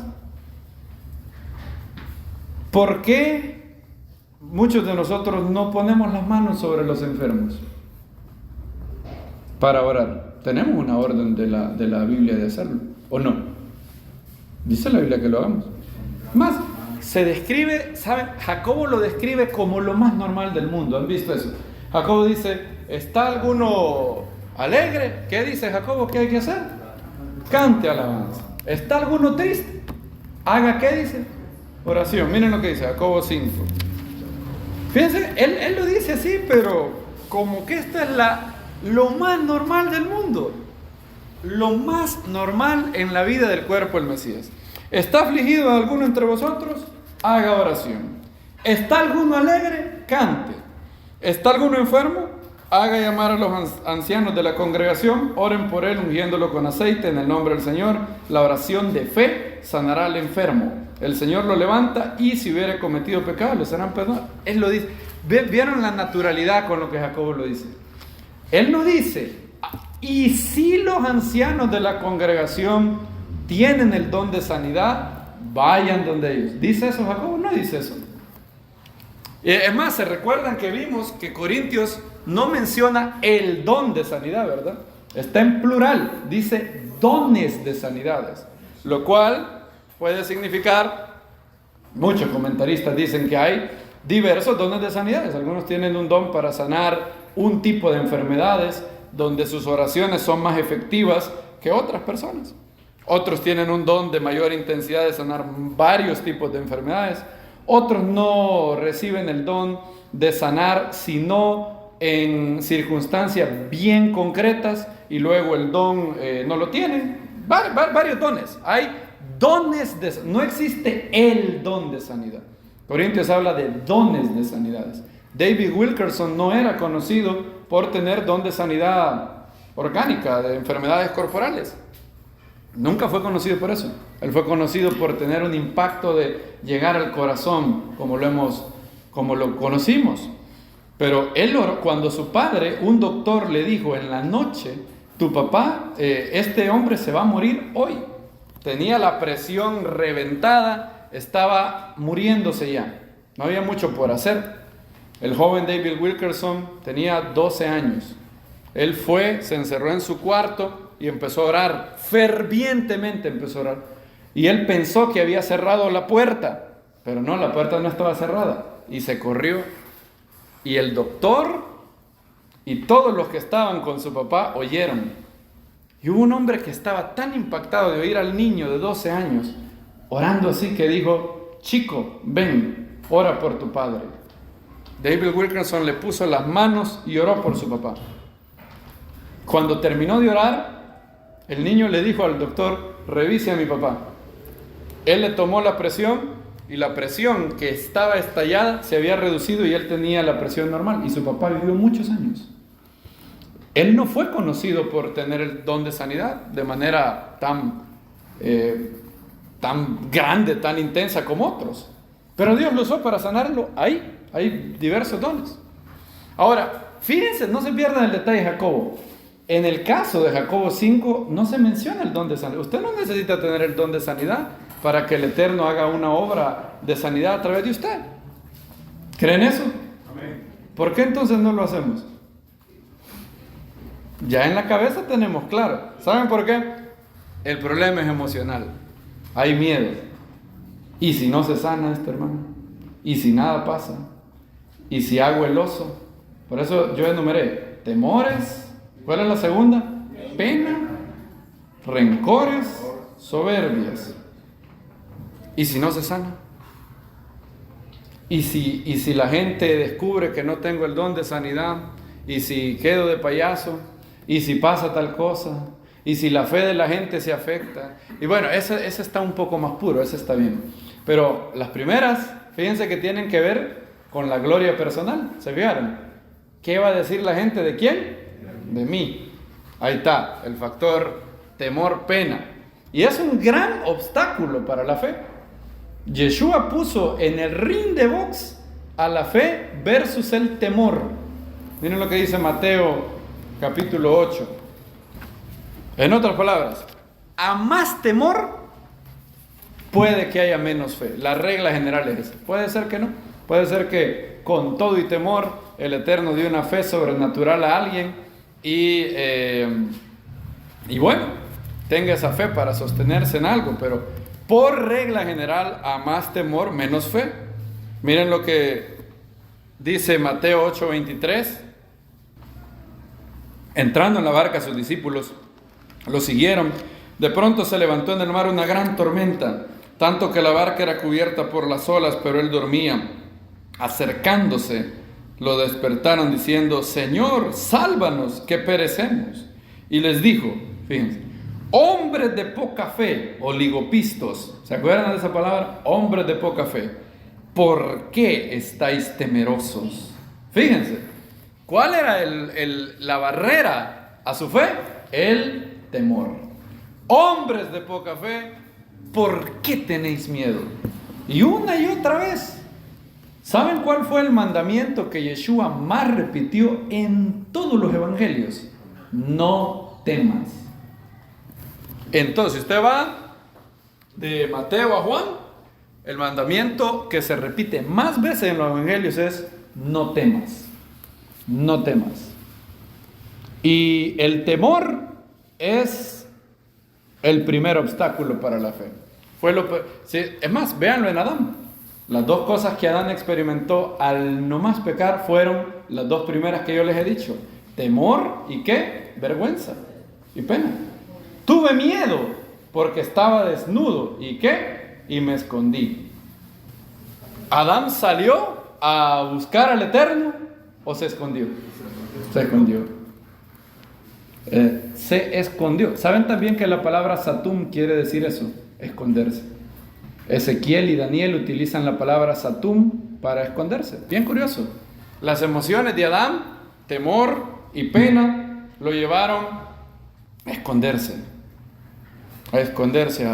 [SPEAKER 1] ¿Por qué muchos de nosotros no ponemos las manos sobre los enfermos para orar? Tenemos una orden de la Biblia de hacerlo, ¿o no? Dice la Biblia que lo hagamos. Más, se describe, ¿saben? Jacobo lo describe como lo más normal del mundo. ¿Han visto eso? Jacobo dice: ¿está alguno alegre? ¿Qué dice Jacobo que hay que hacer? Cante alabanza. ¿Está alguno triste? Haga, ¿qué dice? Oración. Miren lo que dice Jacobo 5. Fíjense, él lo dice así, pero como que esta es lo más normal del mundo. Lo más normal en la vida del cuerpo del Mesías. ¿Está afligido alguno entre vosotros? Haga oración. ¿Está alguno alegre? Cante. ¿Está alguno enfermo? Haga llamar a los ancianos de la congregación, oren por él ungiéndolo con aceite en el nombre del Señor. La oración de fe sanará al enfermo. El Señor lo levanta y si hubiere cometido pecado le serán perdonados. Él lo dice. ¿Vieron la naturalidad con lo que Jacobo lo dice? Él no dice: y si los ancianos de la congregación tienen el don de sanidad, vayan donde ellos. ¿Dice eso Jacobo? No dice eso. Es más, se recuerdan que vimos que Corintios no menciona el don de sanidad, ¿verdad? Está en plural, dice dones de sanidades, lo cual puede significar, muchos comentaristas dicen que hay diversos dones de sanidades. Algunos tienen un don para sanar un tipo de enfermedades, donde sus oraciones son más efectivas que otras personas. Otros tienen un don de mayor intensidad de sanar varios tipos de enfermedades. Otros no reciben el don de sanar sino en circunstancias bien concretas y luego el don no lo tienen. Varios dones. Hay dones no existe el don de sanidad. Corintios habla de dones de sanidades. David Wilkerson no era conocido por tener don de sanidad orgánica, de enfermedades corporales. Nunca fue conocido por eso. Él fue conocido por tener un impacto de llegar al corazón, como lo conocimos. Pero él oró cuando su padre, un doctor, le dijo en la noche, tu papá, este hombre se va a morir hoy. Tenía la presión reventada, estaba muriéndose ya. No había mucho por hacer. El joven David Wilkerson tenía 12 años. Él fue, se encerró en su cuarto y empezó a orar. Fervientemente empezó a orar. Y él pensó que había cerrado la puerta, pero no, la puerta no estaba cerrada. Y se corrió. Y el doctor y todos los que estaban con su papá oyeron. Y hubo un hombre que estaba tan impactado de oír al niño de 12 años orando así que dijo, chico, ven, ora por tu padre. David Wilkerson le puso las manos y oró por su papá. Cuando terminó de orar, el niño le dijo al doctor, revise a mi papá. Él le tomó la presión y la presión que estaba estallada se había reducido y él tenía la presión normal y su papá vivió muchos años. Él no fue conocido por tener el don de sanidad de manera tan grande, tan intensa como otros, pero Dios lo usó para sanarlo. Ahí hay diversos dones. Ahora, fíjense, no se pierdan el detalle de Jacobo. En el caso de Jacobo 5 no se menciona el don de sanidad. Usted no necesita tener el don de sanidad para que el Eterno haga una obra de sanidad a través de usted. ¿Creen eso?
[SPEAKER 2] Amén.
[SPEAKER 1] ¿Por qué entonces no lo hacemos? Ya en la cabeza tenemos claro. ¿Saben por qué? El problema es emocional. Hay miedo. ¿Y si no se sana este hermano? ¿Y si nada pasa? ¿Y si hago el oso? Por eso yo enumeré temores. ¿Cuál es la segunda? Pena, rencores, soberbias. ¿Y si no se sana? ¿Y si la gente descubre que no tengo el don de sanidad? ¿Y si quedo de payaso? ¿Y si pasa tal cosa? ¿Y si la fe de la gente se afecta? Y bueno, ese está un poco más puro, ese está bien. Pero las primeras, fíjense que tienen que ver con la gloria personal. ¿Se fijaron? ¿Qué va a decir la gente de quién? De mí. Ahí está, el factor temor, pena. Y es un gran obstáculo para la fe. Yeshua puso en el ring de box a la fe versus el temor. Miren lo que dice Mateo capítulo 8. En otras palabras, a más temor puede que haya menos fe. La regla general es esa. Puede ser que no. Puede ser que con todo y temor el Eterno dio una fe sobrenatural a alguien y bueno, tenga esa fe para sostenerse en algo, pero por regla general, a más temor, menos fe. Miren lo que dice Mateo 8:23. Entrando en la barca, sus discípulos lo siguieron. De pronto se levantó en el mar una gran tormenta, tanto que la barca era cubierta por las olas, pero él dormía. Acercándose, lo despertaron diciendo, Señor, sálvanos, que perecemos. Y les dijo, fíjense, hombres de poca fe, oligopistos. ¿Se acuerdan de esa palabra? Hombres de poca fe. ¿Por qué estáis temerosos? Fíjense, ¿cuál era la barrera a su fe? El temor. Hombres de poca fe, ¿por qué tenéis miedo? Y una y otra vez. ¿Saben cuál fue el mandamiento que Yeshua más repitió en todos los evangelios? No temas. Entonces, si usted va de Mateo a Juan, el mandamiento que se repite más veces en los evangelios es no temas. No temas. Y el temor es el primer obstáculo para la fe. Es más, véanlo en Adán. Las dos cosas que Adán experimentó al no más pecar fueron las dos primeras que yo les he dicho. Temor y ¿qué? Vergüenza y pena. Tuve miedo porque estaba desnudo y ¿qué? Y me escondí. ¿Adán salió a buscar al Eterno o se escondió? Se escondió. Se escondió. ¿Saben también que la palabra satum quiere decir eso? Esconderse. Ezequiel y Daniel utilizan la palabra satum para esconderse. Bien curioso. Las emociones de Adán, temor y pena, lo llevaron a esconderse. A esconderse,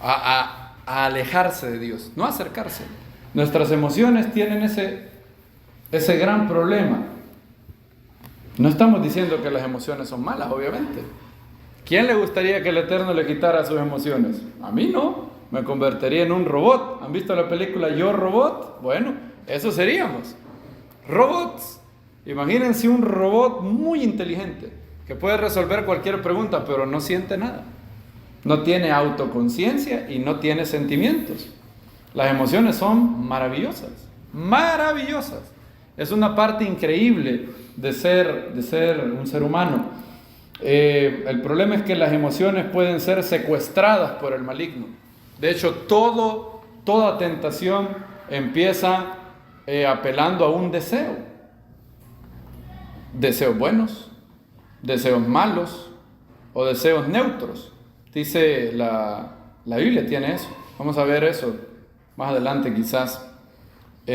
[SPEAKER 1] a alejarse de Dios, no a acercarse. Nuestras emociones tienen ese gran problema. No estamos diciendo que las emociones son malas, obviamente. ¿Quién le gustaría que el Eterno le quitara sus emociones? A mí no, me convertiría en un robot. ¿Han visto la película Yo Robot? Bueno, eso seríamos, robots. Imagínense un robot muy inteligente, que puede resolver cualquier pregunta, pero no siente nada. No tiene autoconciencia y no tiene sentimientos. Las emociones son maravillosas, maravillosas. Es una parte increíble de ser un ser humano. El problema es que las emociones pueden ser secuestradas por el maligno. De hecho, toda tentación empieza apelando a un deseo. Deseos buenos, deseos malos o deseos neutros. Dice la Biblia tiene eso. Vamos a ver eso más adelante quizás. Y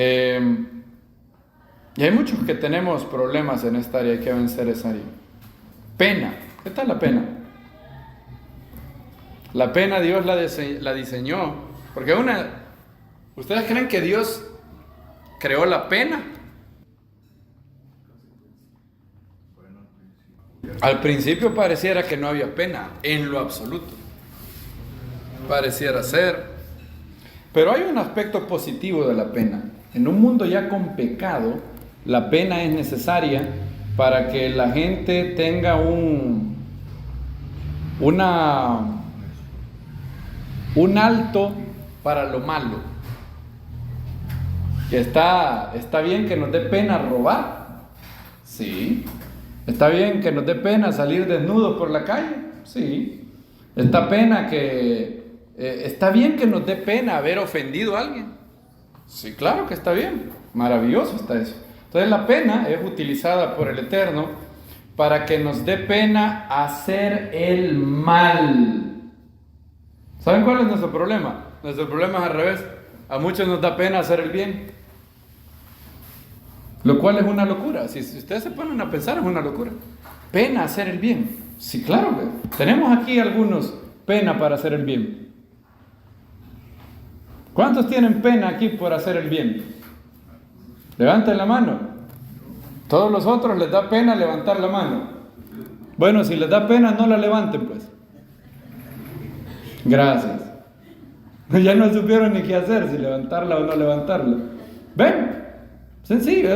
[SPEAKER 1] hay muchos que tenemos problemas en esta área, hay que vencer esa área. Pena. ¿Qué tal la pena? La pena Dios la diseñó. Porque ¿ustedes creen que Dios creó la pena? Al principio pareciera que no había pena, en lo absoluto. Pareciera ser. Pero hay un aspecto positivo de la pena. En un mundo ya con pecado, la pena es necesaria para que la gente tenga un alto para lo malo. Que está bien que nos dé pena robar. Sí. ¿Está bien que nos dé pena salir desnudos por la calle? Sí. ¿Está bien que nos dé pena haber ofendido a alguien? Sí, claro que está bien. Maravilloso está eso. Entonces la pena es utilizada por el Eterno para que nos dé pena hacer el mal. ¿Saben cuál es nuestro problema? Nuestro problema es al revés. A muchos nos da pena hacer el bien. Lo cual es una locura. Si ustedes se ponen a pensar, es una locura. Pena hacer el bien. Sí, claro que tenemos aquí algunos pena para hacer el bien. ¿Cuántos tienen pena aquí por hacer el bien? Levanten la mano. Todos los otros les da pena levantar la mano. Bueno, si les da pena, no la levanten, pues. Gracias. Ya no supieron ni qué hacer, si levantarla o no levantarla. ¿Ven? Sencillo.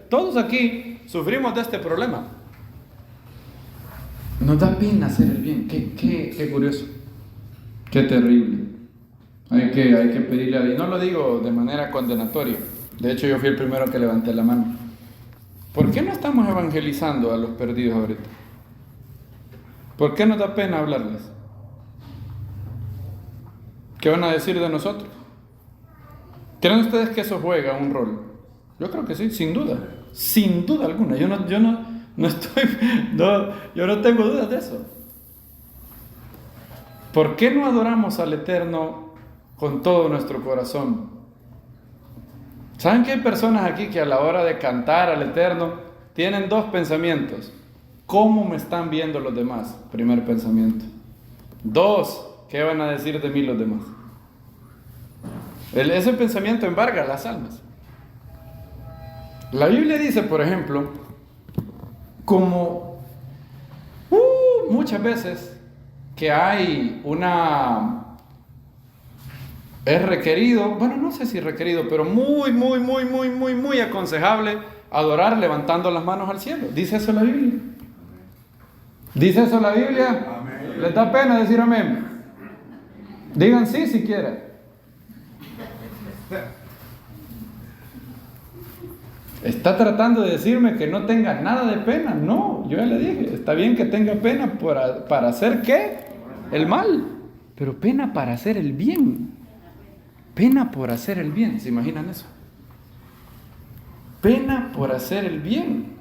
[SPEAKER 1] Todos aquí sufrimos de este problema. Nos da pena hacer el bien. Qué curioso. Qué terrible. Hay que pedirle a Dios. No lo digo de manera condenatoria. De hecho, yo fui el primero que levanté la mano. ¿Por qué no estamos evangelizando a los perdidos ahorita? ¿Por qué nos da pena hablarles? ¿Qué van a decir de nosotros? ¿Creen ustedes que eso juega un rol? Yo creo que sí, sin duda alguna. Yo no tengo dudas de eso. ¿Por qué no adoramos al Eterno con todo nuestro corazón? ¿Saben que hay personas aquí que a la hora de cantar al Eterno tienen dos pensamientos? ¿Cómo me están viendo los demás? Primer pensamiento. Dos, ¿qué van a decir de mí los demás? Ese pensamiento embarga las almas. La Biblia dice, por ejemplo, como muchas veces que hay es requerido, bueno, no sé si requerido, pero muy aconsejable adorar levantando las manos al cielo. ¿Dice eso la Biblia? ¿Dice eso la Biblia? Amén. ¿Les da pena decir amén? Digan sí si quieren. ¿Está tratando de decirme que no tenga nada de pena? No, yo ya le dije, está bien que tenga pena para hacer ¿qué? El mal, pero pena para hacer el bien. Pena por hacer el bien, ¿se imaginan eso? Pena por hacer el bien.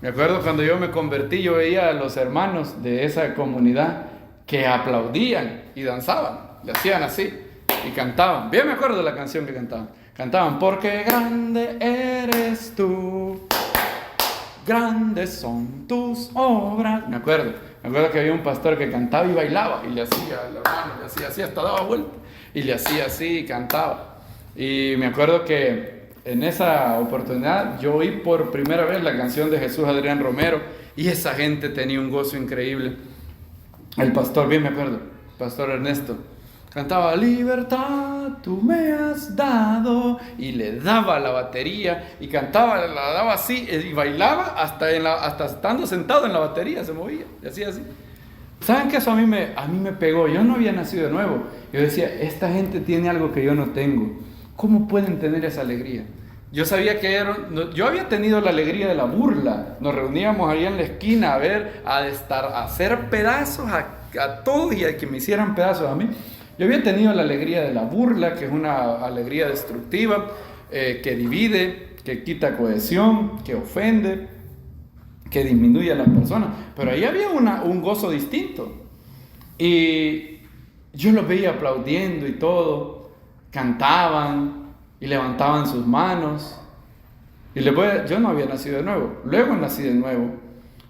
[SPEAKER 1] Me acuerdo cuando yo me convertí, yo veía a los hermanos de esa comunidad que aplaudían y danzaban, le hacían así y cantaban. Bien me acuerdo de la canción que cantaban. Cantaban, porque grande eres tú, grandes son tus obras. Me acuerdo que había un pastor que cantaba y bailaba, y le hacía al hermano, le hacía así, hasta daba vuelta, y le hacía así y cantaba. Y me acuerdo que en esa oportunidad yo oí por primera vez la canción de Jesús Adrián Romero y esa gente tenía un gozo increíble. El pastor, bien me acuerdo, Pastor Ernesto, cantaba libertad tú me has dado y le daba la batería y cantaba, la daba así y bailaba hasta estando sentado en la batería se movía y hacía así. ¿Saben qué? Eso a mí me pegó. Yo no había nacido de nuevo. Yo decía, esta gente tiene algo que yo no tengo. ¿Cómo pueden tener esa alegría? Yo sabía que yo había tenido la alegría de la burla. Nos reuníamos ahí en la esquina a hacer pedazos a todos y a que me hicieran pedazos a mí. Yo había tenido la alegría de la burla, que es una alegría destructiva, que divide, que quita cohesión, que ofende, que disminuye a las personas. Pero ahí había un gozo distinto. Y yo los veía aplaudiendo y todo, cantaban y levantaban sus manos. Y yo no había nacido de nuevo, luego nací de nuevo,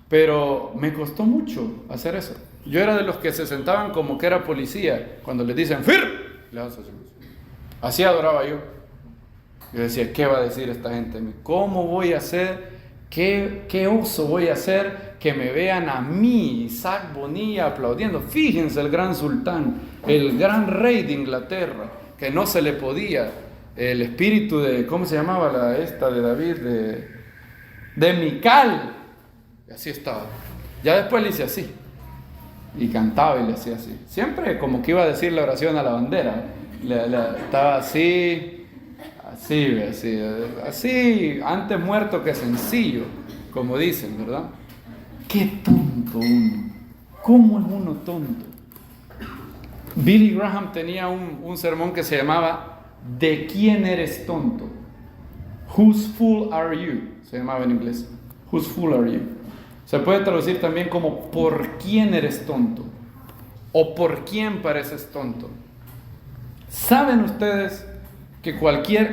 [SPEAKER 1] pero me costó mucho hacer eso. Yo era de los que se sentaban como que era policía, cuando les dicen ¡fir! Así adoraba yo. Yo decía, ¿qué va a decir esta gente? ¿Cómo voy a hacer? ¿Qué oso voy a hacer que me vean a mí, Isaac Bonilla, aplaudiendo? Fíjense, el gran sultán, el gran rey de Inglaterra, que no se le podía, el espíritu de, ¿cómo se llamaba esta de David? De Mical. Y así estaba. Ya después le hice así. Y cantaba y le hacía así. Siempre como que iba a decir la oración a la bandera. Estaba así, antes muerto que sencillo, como dicen, ¿verdad? Qué tonto uno. ¿Cómo es uno tonto? Billy Graham tenía un sermón que se llamaba ¿De quién eres tonto? Whose fool are you? Se llamaba en inglés. Whose fool are you? Se puede traducir también como ¿por quién eres tonto? O ¿por quién pareces tonto? ¿Saben ustedes que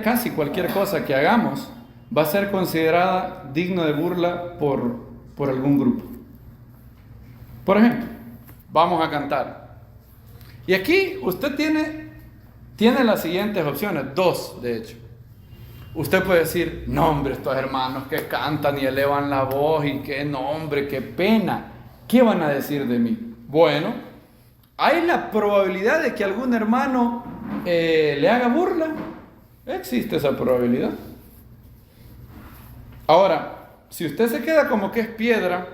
[SPEAKER 1] casi cualquier cosa que hagamos va a ser considerada digno de burla por algún grupo? Por ejemplo, vamos a cantar. Y aquí usted tiene las siguientes opciones, 2 de hecho. Usted puede decir, no hombre, estos hermanos que cantan y elevan la voz y qué nombre, qué pena, ¿qué van a decir de mí? Bueno, hay la probabilidad de que algún hermano le haga burla. Existe esa probabilidad. Ahora, si usted se queda como que es piedra,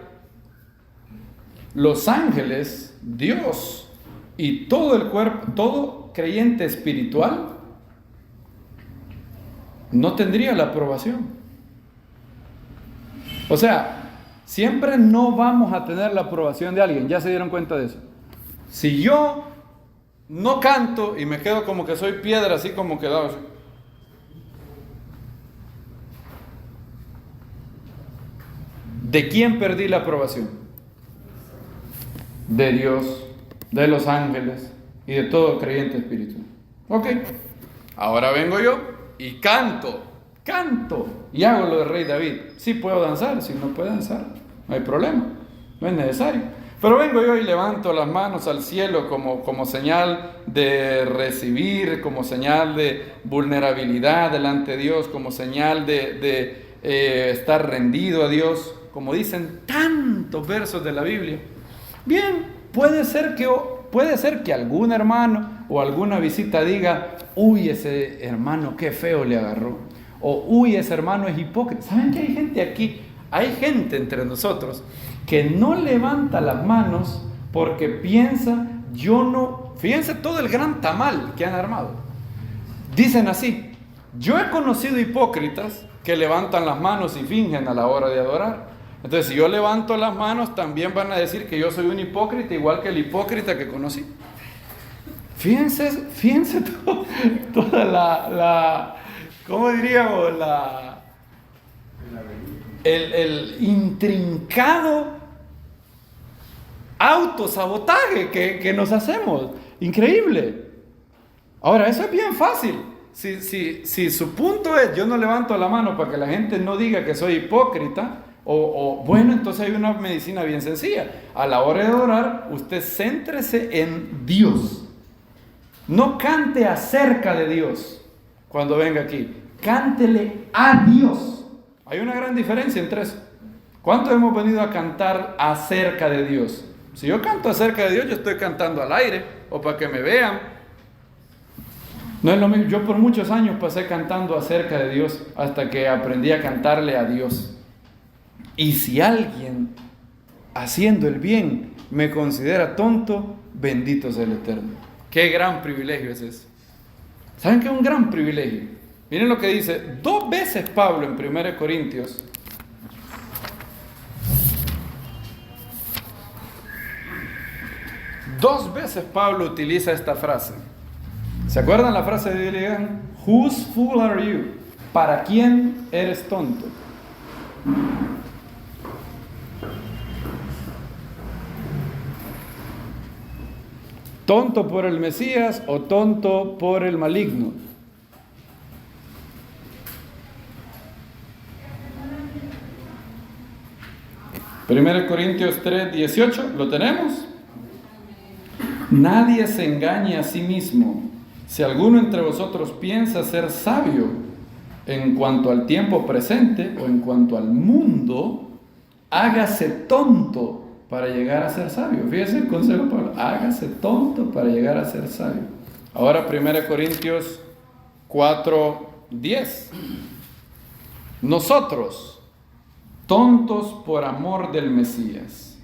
[SPEAKER 1] los ángeles, Dios y todo el cuerpo, todo creyente espiritual no tendría la aprobación. O sea, siempre no vamos a tener la aprobación de alguien. ¿Ya se dieron cuenta de eso? Si yo no canto y me quedo como que soy piedra, así como quedado así, ¿de quién perdí la aprobación? De Dios, de los ángeles y de todo creyente espiritual. Ok, ahora vengo yo y canto y hago lo de Rey David. Sí puedo danzar, si no puedo danzar, no hay problema, no es necesario. Pero vengo yo y levanto las manos al cielo como señal de recibir, como señal de vulnerabilidad delante de Dios, como señal de estar rendido a Dios, como dicen tantos versos de la Biblia. Bien, puede ser que algún hermano o alguna visita diga, uy, ese hermano qué feo le agarró, o uy, ese hermano es hipócrita. ¿Saben que hay gente aquí? Hay gente entre nosotros que no levanta las manos porque piensa, fíjense todo el gran tamal que han armado. Dicen así, yo he conocido hipócritas que levantan las manos y fingen a la hora de adorar. Entonces, si yo levanto las manos, también van a decir que yo soy un hipócrita, igual que el hipócrita que conocí. Fíjense toda la ¿cómo diríamos? El intrincado autosabotaje que nos hacemos. Increíble. Ahora, eso es bien fácil. Si su punto es, yo no levanto la mano para que la gente no diga que soy hipócrita, bueno, entonces hay una medicina bien sencilla. A la hora de orar, usted céntrese en Dios. No cante acerca de Dios cuando venga aquí. cántele a Dios. Hay una gran diferencia entre eso. ¿Cuántos hemos venido a cantar acerca de Dios? Si yo canto acerca de Dios, yo estoy cantando al aire o para que me vean. No es lo mismo. Yo por muchos años pasé cantando acerca de Dios hasta que aprendí a cantarle a Dios. Y si alguien haciendo el bien me considera tonto, bendito sea el Eterno. Qué gran privilegio es ese. ¿Saben qué es un gran privilegio? Miren lo que dice 2 veces Pablo en 1 Corintios. Dos veces Pablo utiliza esta frase. ¿Se acuerdan la frase de Billy Graham? Whose fool are you? ¿Para quién eres tonto? ¿Tonto por el Mesías o tonto por el maligno? Primera Corintios 3:18, ¿lo tenemos? Nadie se engañe a sí mismo. Si alguno entre vosotros piensa ser sabio en cuanto al tiempo presente o en cuanto al mundo, hágase tonto para llegar a ser sabio. Fíjese el consejo de Pablo, hágase tonto para llegar a ser sabio. Ahora 1 Corintios 4:10. Nosotros, tontos por amor del Mesías,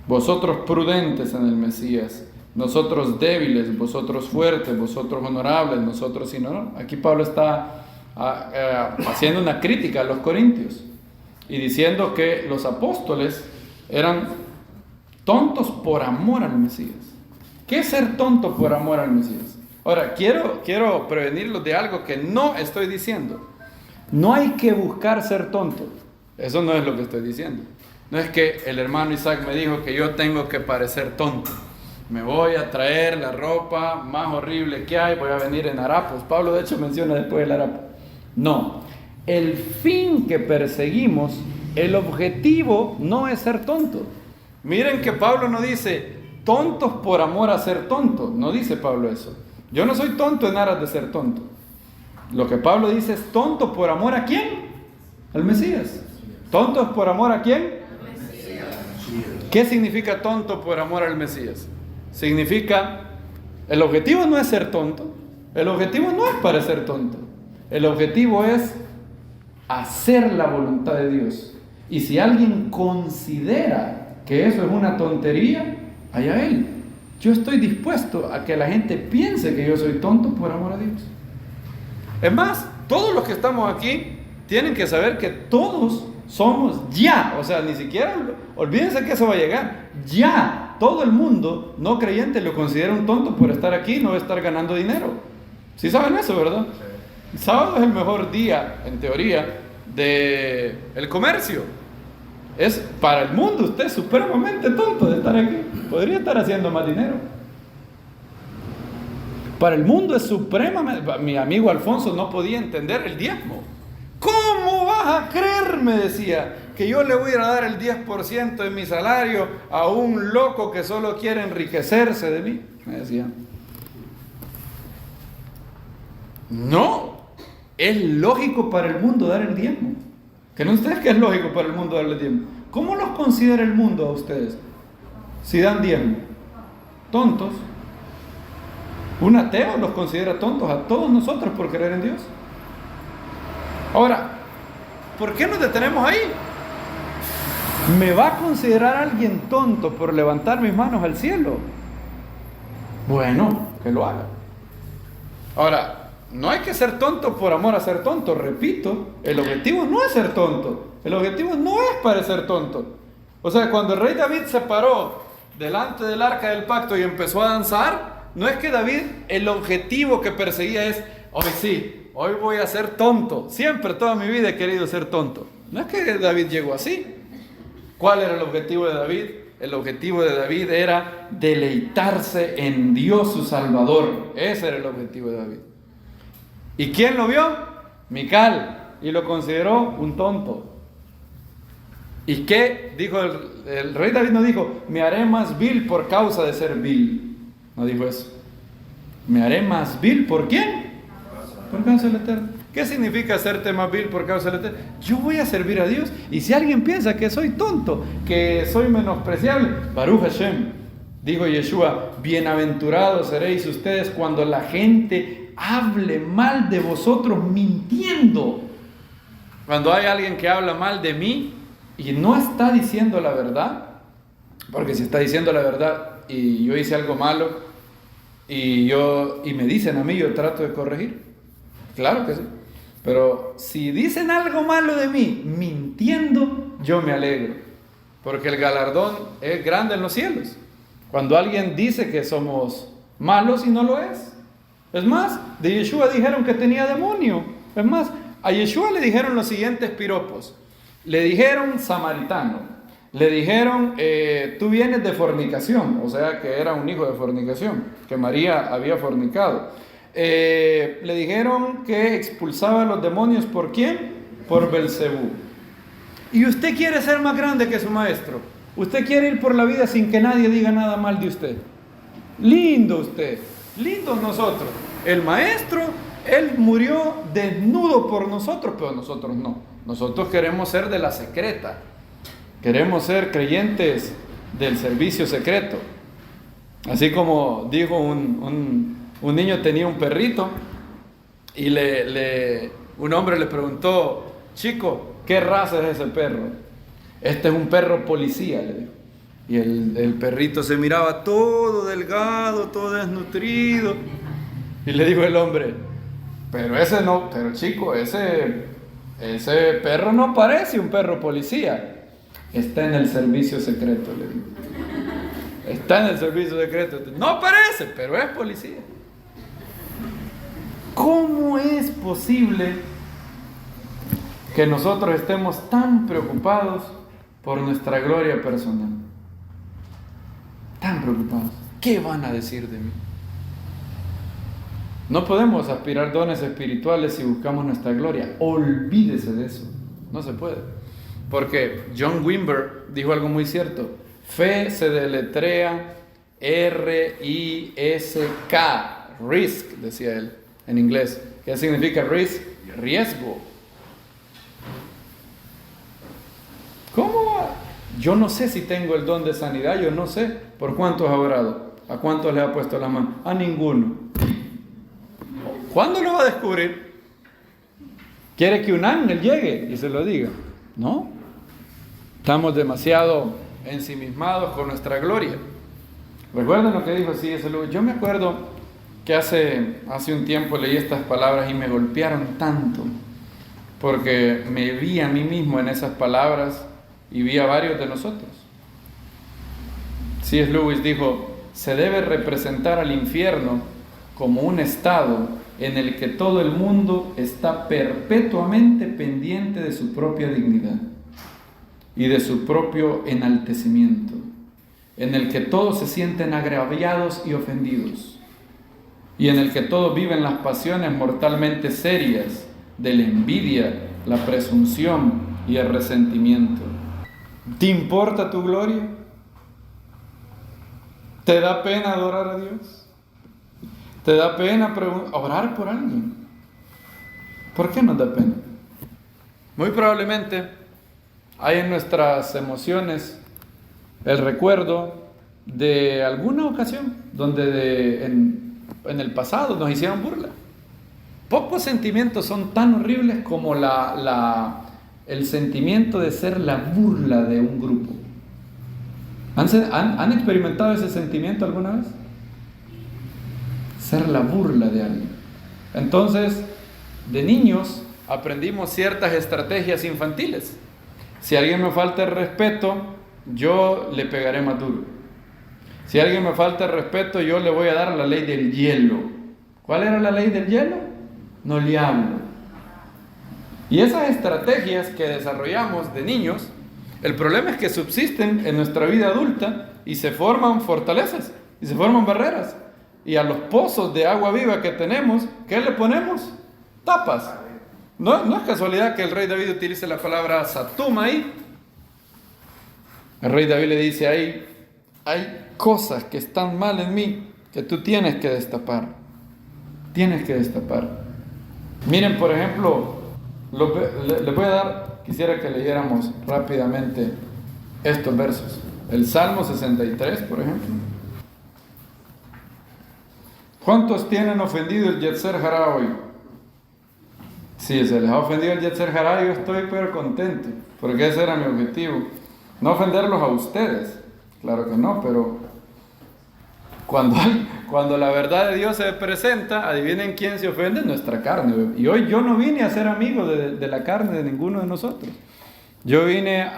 [SPEAKER 1] vosotros prudentes en el Mesías, nosotros débiles, vosotros fuertes, vosotros honorables, nosotros sin honor. Aquí Pablo está haciendo una crítica a los corintios y diciendo que los apóstoles eran tontos por amor al Mesías. ¿Qué es ser tonto por amor al Mesías? Ahora, quiero prevenirlos de algo que no estoy diciendo. No hay que buscar ser tonto. Eso no es lo que estoy diciendo. No es que el hermano Isaac me dijo que yo tengo que parecer tonto. Me voy a traer la ropa más horrible que hay, voy a venir en harapos. Pablo de hecho menciona después el harapo. No, el fin que perseguimos, el objetivo no es ser tonto. Miren que Pablo no dice tontos por amor a ser tonto. No dice Pablo eso. Yo no soy tonto en aras de ser tonto. Lo que Pablo dice es tonto por amor ¿a quién? Al Mesías. ¿Tontos por amor a quién? ¿Qué significa tonto por amor al Mesías? Significa, el objetivo no es ser tonto, el objetivo no es parecer tonto, el objetivo es hacer la voluntad de Dios. Y si alguien considera que eso es una tontería, allá él. Yo estoy dispuesto a que la gente piense que yo soy tonto por amor a Dios. Es más, todos los que estamos aquí tienen que saber que todos somos ya, o sea, ni siquiera, olvídense que eso va a llegar, ya. Todo el mundo no creyente lo considera un tonto por estar aquí y no estar ganando dinero. ¿Sí saben eso, verdad? El sábado es el mejor día, en teoría, del comercio. Es para el mundo, usted es supremamente tonto de estar aquí. Podría estar haciendo más dinero. Para el mundo es supremamente... Mi amigo Alfonso no podía entender el diezmo. ¿Cómo vas a creer, me decía, que yo le voy a dar el 10% de mi salario a un loco que solo quiere enriquecerse de mí? Me decía. No, es lógico para el mundo dar el diezmo. ¿Que no ustedes que es lógico para el mundo dar el diezmo? ¿Cómo los considera el mundo a ustedes si dan diezmo? Tontos. Un ateo los considera tontos a todos nosotros por creer en Dios. Ahora, ¿por qué nos detenemos ahí? ¿Me va a considerar alguien tonto por levantar mis manos al cielo? Bueno, que lo haga. Ahora, no hay que ser tonto por amor a ser tonto. Repito, el objetivo no es ser tonto. El objetivo no es parecer tonto. O sea, cuando el rey David se paró delante del arca del pacto y empezó a danzar, no es que David, el objetivo que perseguía es, hoy sí, hoy voy a ser tonto. Siempre, toda mi vida he querido ser tonto. No es que David llegó así. ¿Cuál era el objetivo de David? El objetivo de David era deleitarse en Dios su Salvador. Ese era el objetivo de David. ¿Y quién lo vio? Mical. Y lo consideró un tonto. ¿Y qué dijo el rey David? No dijo, me haré más vil por causa de ser vil. No dijo eso. ¿Me haré más vil por quién? Por causa del Eterno. ¿Qué significa hacerte más vil por causa del Eterno? Yo voy a servir a Dios. Y si alguien piensa que soy tonto, que soy menospreciable, Baruch Hashem, dijo Yeshua, bienaventurados seréis ustedes cuando la gente hable mal de vosotros mintiendo. Cuando hay alguien que habla mal de mí y no está diciendo la verdad, porque si está diciendo la verdad y yo hice algo malo y me dicen a mí, yo trato de corregir. Claro que sí. Pero si dicen algo malo de mí mintiendo, yo me alegro, porque el galardón es grande en los cielos. Cuando alguien dice que somos malos y no lo es. Es más, de Yeshua dijeron que tenía demonio. Es más, a Yeshua le dijeron los siguientes piropos. Le dijeron samaritano. Le dijeron, tú vienes de fornicación. O sea que era un hijo de fornicación, que María había fornicado. Le dijeron que expulsaba a los demonios. ¿Por quién? Por Belcebú. Y usted quiere ser más grande que su maestro. Usted quiere ir por la vida sin que nadie diga nada mal de usted. Lindo usted, lindos nosotros. El maestro, él murió desnudo por nosotros, pero nosotros no. Nosotros queremos ser de la secreta. Queremos ser creyentes del servicio secreto. Así como dijo un niño, tenía un perrito y un hombre le preguntó, chico, ¿qué raza es ese perro? Este es un perro policía, le dijo. Y el perrito se miraba todo delgado, todo desnutrido. Y le dijo el hombre, pero chico, ese perro no parece un perro policía. Está en el servicio secreto, le dijo. Está en el servicio secreto. No parece, pero es policía. ¿Cómo es posible que nosotros estemos tan preocupados por nuestra gloria personal? Tan preocupados. ¿Qué van a decir de mí? No podemos aspirar dones espirituales si buscamos nuestra gloria. Olvídese de eso. No se puede. Porque John Wimber dijo algo muy cierto. Fe se deletrea R-I-S-K. Risk, decía él en inglés. ¿Qué significa risk? Riesgo. ¿Cómo? Yo no sé si tengo el don de sanidad, yo no sé por cuántos ha orado, a cuántos le ha puesto la mano, a ninguno. ¿Cuándo lo va a descubrir? ¿Quiere que un ángel llegue y se lo diga? No. Estamos demasiado ensimismados con nuestra gloria. ¿Recuerdan lo que dijo C.S. Lewis? Yo me acuerdo que hace un tiempo leí estas palabras y me golpearon tanto, porque me vi a mí mismo en esas palabras y vi a varios de nosotros. C.S. Lewis dijo, se debe representar al infierno como un estado en el que todo el mundo está perpetuamente pendiente de su propia dignidad y de su propio enaltecimiento, en el que todos se sienten agraviados y ofendidos, y en el que todos viven las pasiones mortalmente serias de la envidia, la presunción y el resentimiento. ¿Te importa tu gloria? ¿Te da pena adorar a Dios? ¿Te da pena orar por alguien? ¿Por qué nos da pena? Muy probablemente hay en nuestras emociones el recuerdo de alguna ocasión donde en el pasado nos hicieron burla. Pocos sentimientos son tan horribles como el sentimiento de ser la burla de un grupo. ¿Han experimentado ese sentimiento alguna vez? Ser la burla de alguien. Entonces, de niños aprendimos ciertas estrategias infantiles. Si alguien me falta el respeto, yo le pegaré más duro. Si alguien me falta el respeto, yo le voy a dar la ley del hielo. ¿Cuál era la ley del hielo? No le hablo. Y esas estrategias que desarrollamos de niños, el problema es que subsisten en nuestra vida adulta y se forman fortalezas y se forman barreras. Y a los pozos de agua viva que tenemos, ¿qué le ponemos? Tapas. No es casualidad que el rey David utilice la palabra satum ahí. El rey David le dice ahí, hay cosas que están mal en mí que tú tienes que destapar. Tienes que destapar. Miren, por ejemplo, le voy a dar, quisiera que leyéramos rápidamente estos versos. El Salmo 63, por ejemplo. ¿Cuántos tienen ofendido el Yetzer Hará hoy? Si se les ha ofendido el Yetzer Hará, yo estoy pero contento, porque ese era mi objetivo. No ofenderlos a ustedes, claro que no, pero cuando la verdad de Dios se presenta, adivinen quién se ofende, nuestra carne. Y hoy yo no vine a ser amigo de la carne de ninguno de nosotros. Yo vine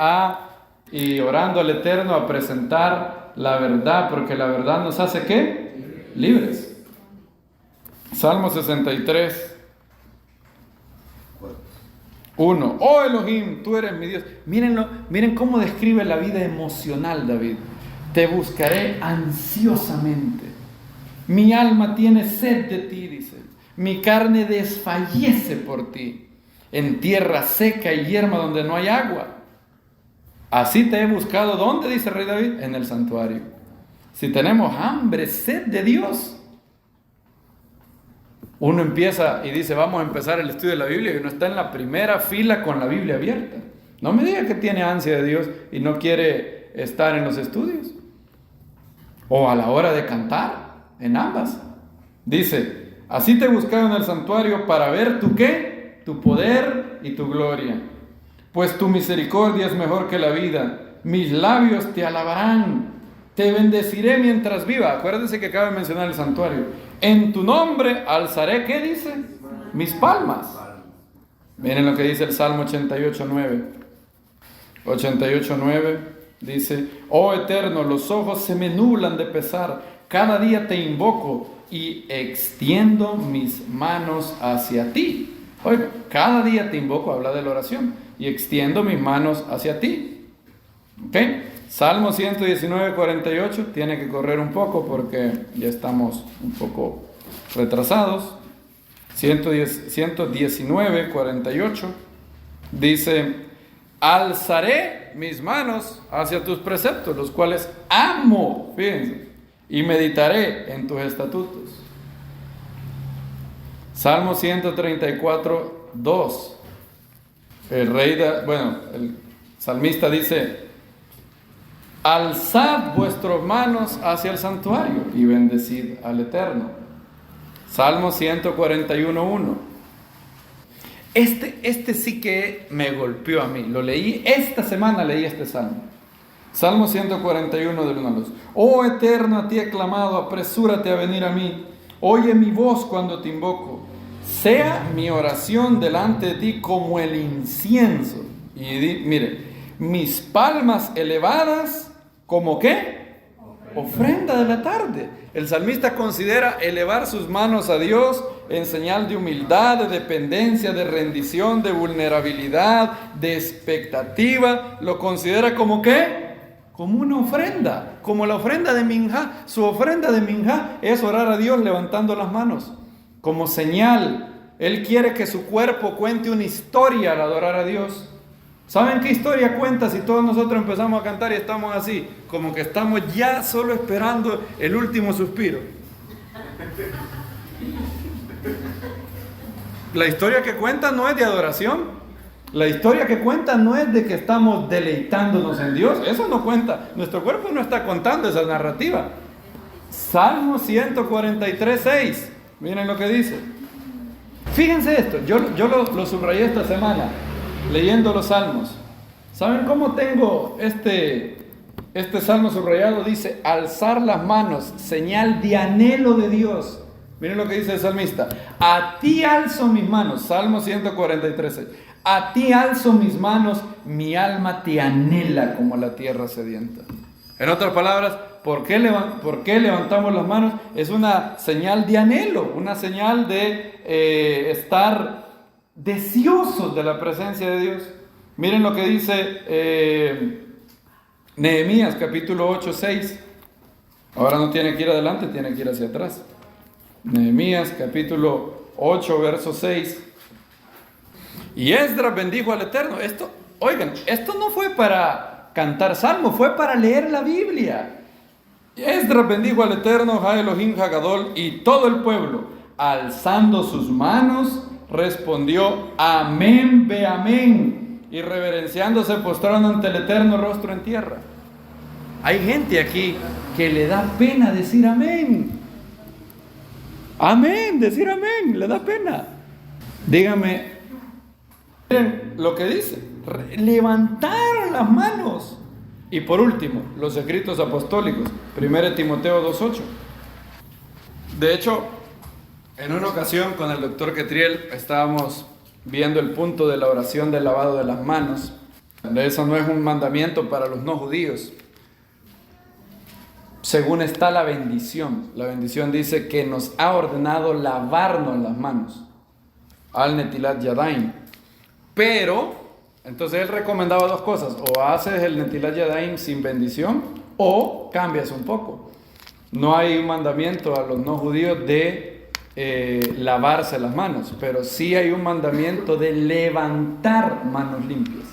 [SPEAKER 1] y orando al Eterno a presentar la verdad, porque la verdad nos hace ¿qué? Libres. Salmo 63, 1. Oh Elohim, tú eres mi Dios. Miren cómo describe la vida emocional David. Te buscaré ansiosamente. Mi alma tiene sed de ti, dice. Mi carne desfallece por ti. En tierra seca y yerma donde no hay agua. Así te he buscado. ¿Dónde? Dice el rey David. En el santuario. Si tenemos hambre, sed de Dios. Uno empieza y dice, vamos a empezar el estudio de la Biblia, y uno está en la primera fila con la Biblia abierta. No me diga que tiene ansia de Dios y no quiere estar en los estudios. O a la hora de cantar, en ambas. Dice, así te he buscado en el santuario para ver tu ¿qué? Tu poder y tu gloria. Pues tu misericordia es mejor que la vida. Mis labios te alabarán. Te bendeciré mientras viva. Acuérdense que acaba de mencionar el santuario. En tu nombre alzaré, ¿qué dice? Mis palmas. Miren lo que dice el Salmo 88:9. 88:9 dice, oh Eterno, los ojos se me nublan de pesar. Cada día te invoco y extiendo mis manos hacia ti. Oiga, cada día te invoco, habla de la oración, y extiendo mis manos hacia ti. ¿Ok? Salmo 119:48, tiene que correr un poco porque ya estamos un poco retrasados. 119:48 dice, alzaré mis manos hacia tus preceptos, los cuales amo, fíjense, y meditaré en tus estatutos. Salmo 134:2, el salmista dice, alzad vuestras manos hacia el santuario y bendecid al Eterno. Salmo 141:1. Este sí que me golpeó a mí. Lo leí, esta semana leí este salmo. Salmo 141 del 1 al 2. Oh Eterno, a ti he clamado, apresúrate a venir a mí. Oye mi voz cuando te invoco. Sea mi oración delante de ti como el incienso. Y mire, mis palmas elevadas, ¿como qué? Ofrenda de la tarde. El salmista considera elevar sus manos a Dios en señal de humildad, de dependencia, de rendición, de vulnerabilidad, de expectativa. Lo considera como ¿qué? Como una ofrenda, como la ofrenda de Minjá. Su ofrenda de Minjá es orar a Dios levantando las manos, como señal. Él quiere que su cuerpo cuente una historia al adorar a Dios. ¿Saben qué historia cuenta si todos nosotros empezamos a cantar y estamos así? Como que estamos ya solo esperando el último suspiro. La historia que cuenta no es de adoración. La historia que cuenta no es de que estamos deleitándonos en Dios. Eso no cuenta. Nuestro cuerpo no está contando esa narrativa. Salmo 143:6. Miren lo que dice. Fíjense esto. Yo lo subrayé esta semana leyendo los salmos. ¿Saben cómo tengo este salmo subrayado? Dice, alzar las manos, señal de anhelo de Dios. Miren lo que dice el salmista. A ti alzo mis manos. Salmo 143:6. A ti alzo mis manos, mi alma te anhela como la tierra sedienta. En otras palabras, ¿por qué levantamos las manos? Es una señal de anhelo, una señal de estar deseosos de la presencia de Dios. Miren lo que dice Nehemías capítulo 8:6. Ahora no tiene que ir adelante, tiene que ir hacia atrás. Nehemías capítulo 8 verso 6. Y Esdras bendijo al Eterno. Esto no fue para cantar salmos, fue para leer la Biblia. Esdras bendijo al Eterno, Ha Elohim Hagadol, y todo el pueblo, alzando sus manos, respondió: amén, ve amén. Y reverenciándose postraron ante el Eterno rostro en tierra. Hay gente aquí que le da pena decir amén. Amén, decir amén, le da pena. Dígame, miren lo que dice: levantaron las manos. Y por último, los escritos apostólicos, 1 Timoteo 2:8. De hecho, en una ocasión con el doctor Ketriel estábamos viendo el punto de la oración del lavado de las manos. Eso no es un mandamiento para los no judíos. Según está la bendición dice que nos ha ordenado lavarnos las manos. Al Netilat Yadayim. Pero, entonces él recomendaba dos cosas: o haces el Netilat Yadayim sin bendición, o cambias un poco. No hay un mandamiento a los no judíos de lavarse las manos, pero sí hay un mandamiento de levantar manos limpias.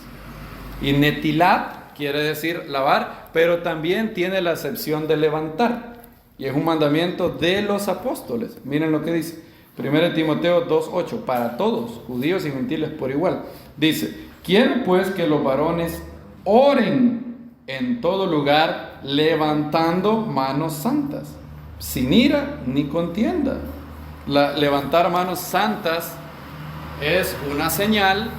[SPEAKER 1] Y Netilat quiere decir lavar, pero también tiene la acepción de levantar. Y es un mandamiento de los apóstoles. Miren lo que dice 1 Timoteo 2:8, para todos, judíos y gentiles por igual. Dice: quiero pues que los varones oren en todo lugar, levantando manos santas, sin ira ni contienda. Levantar manos santas es una señal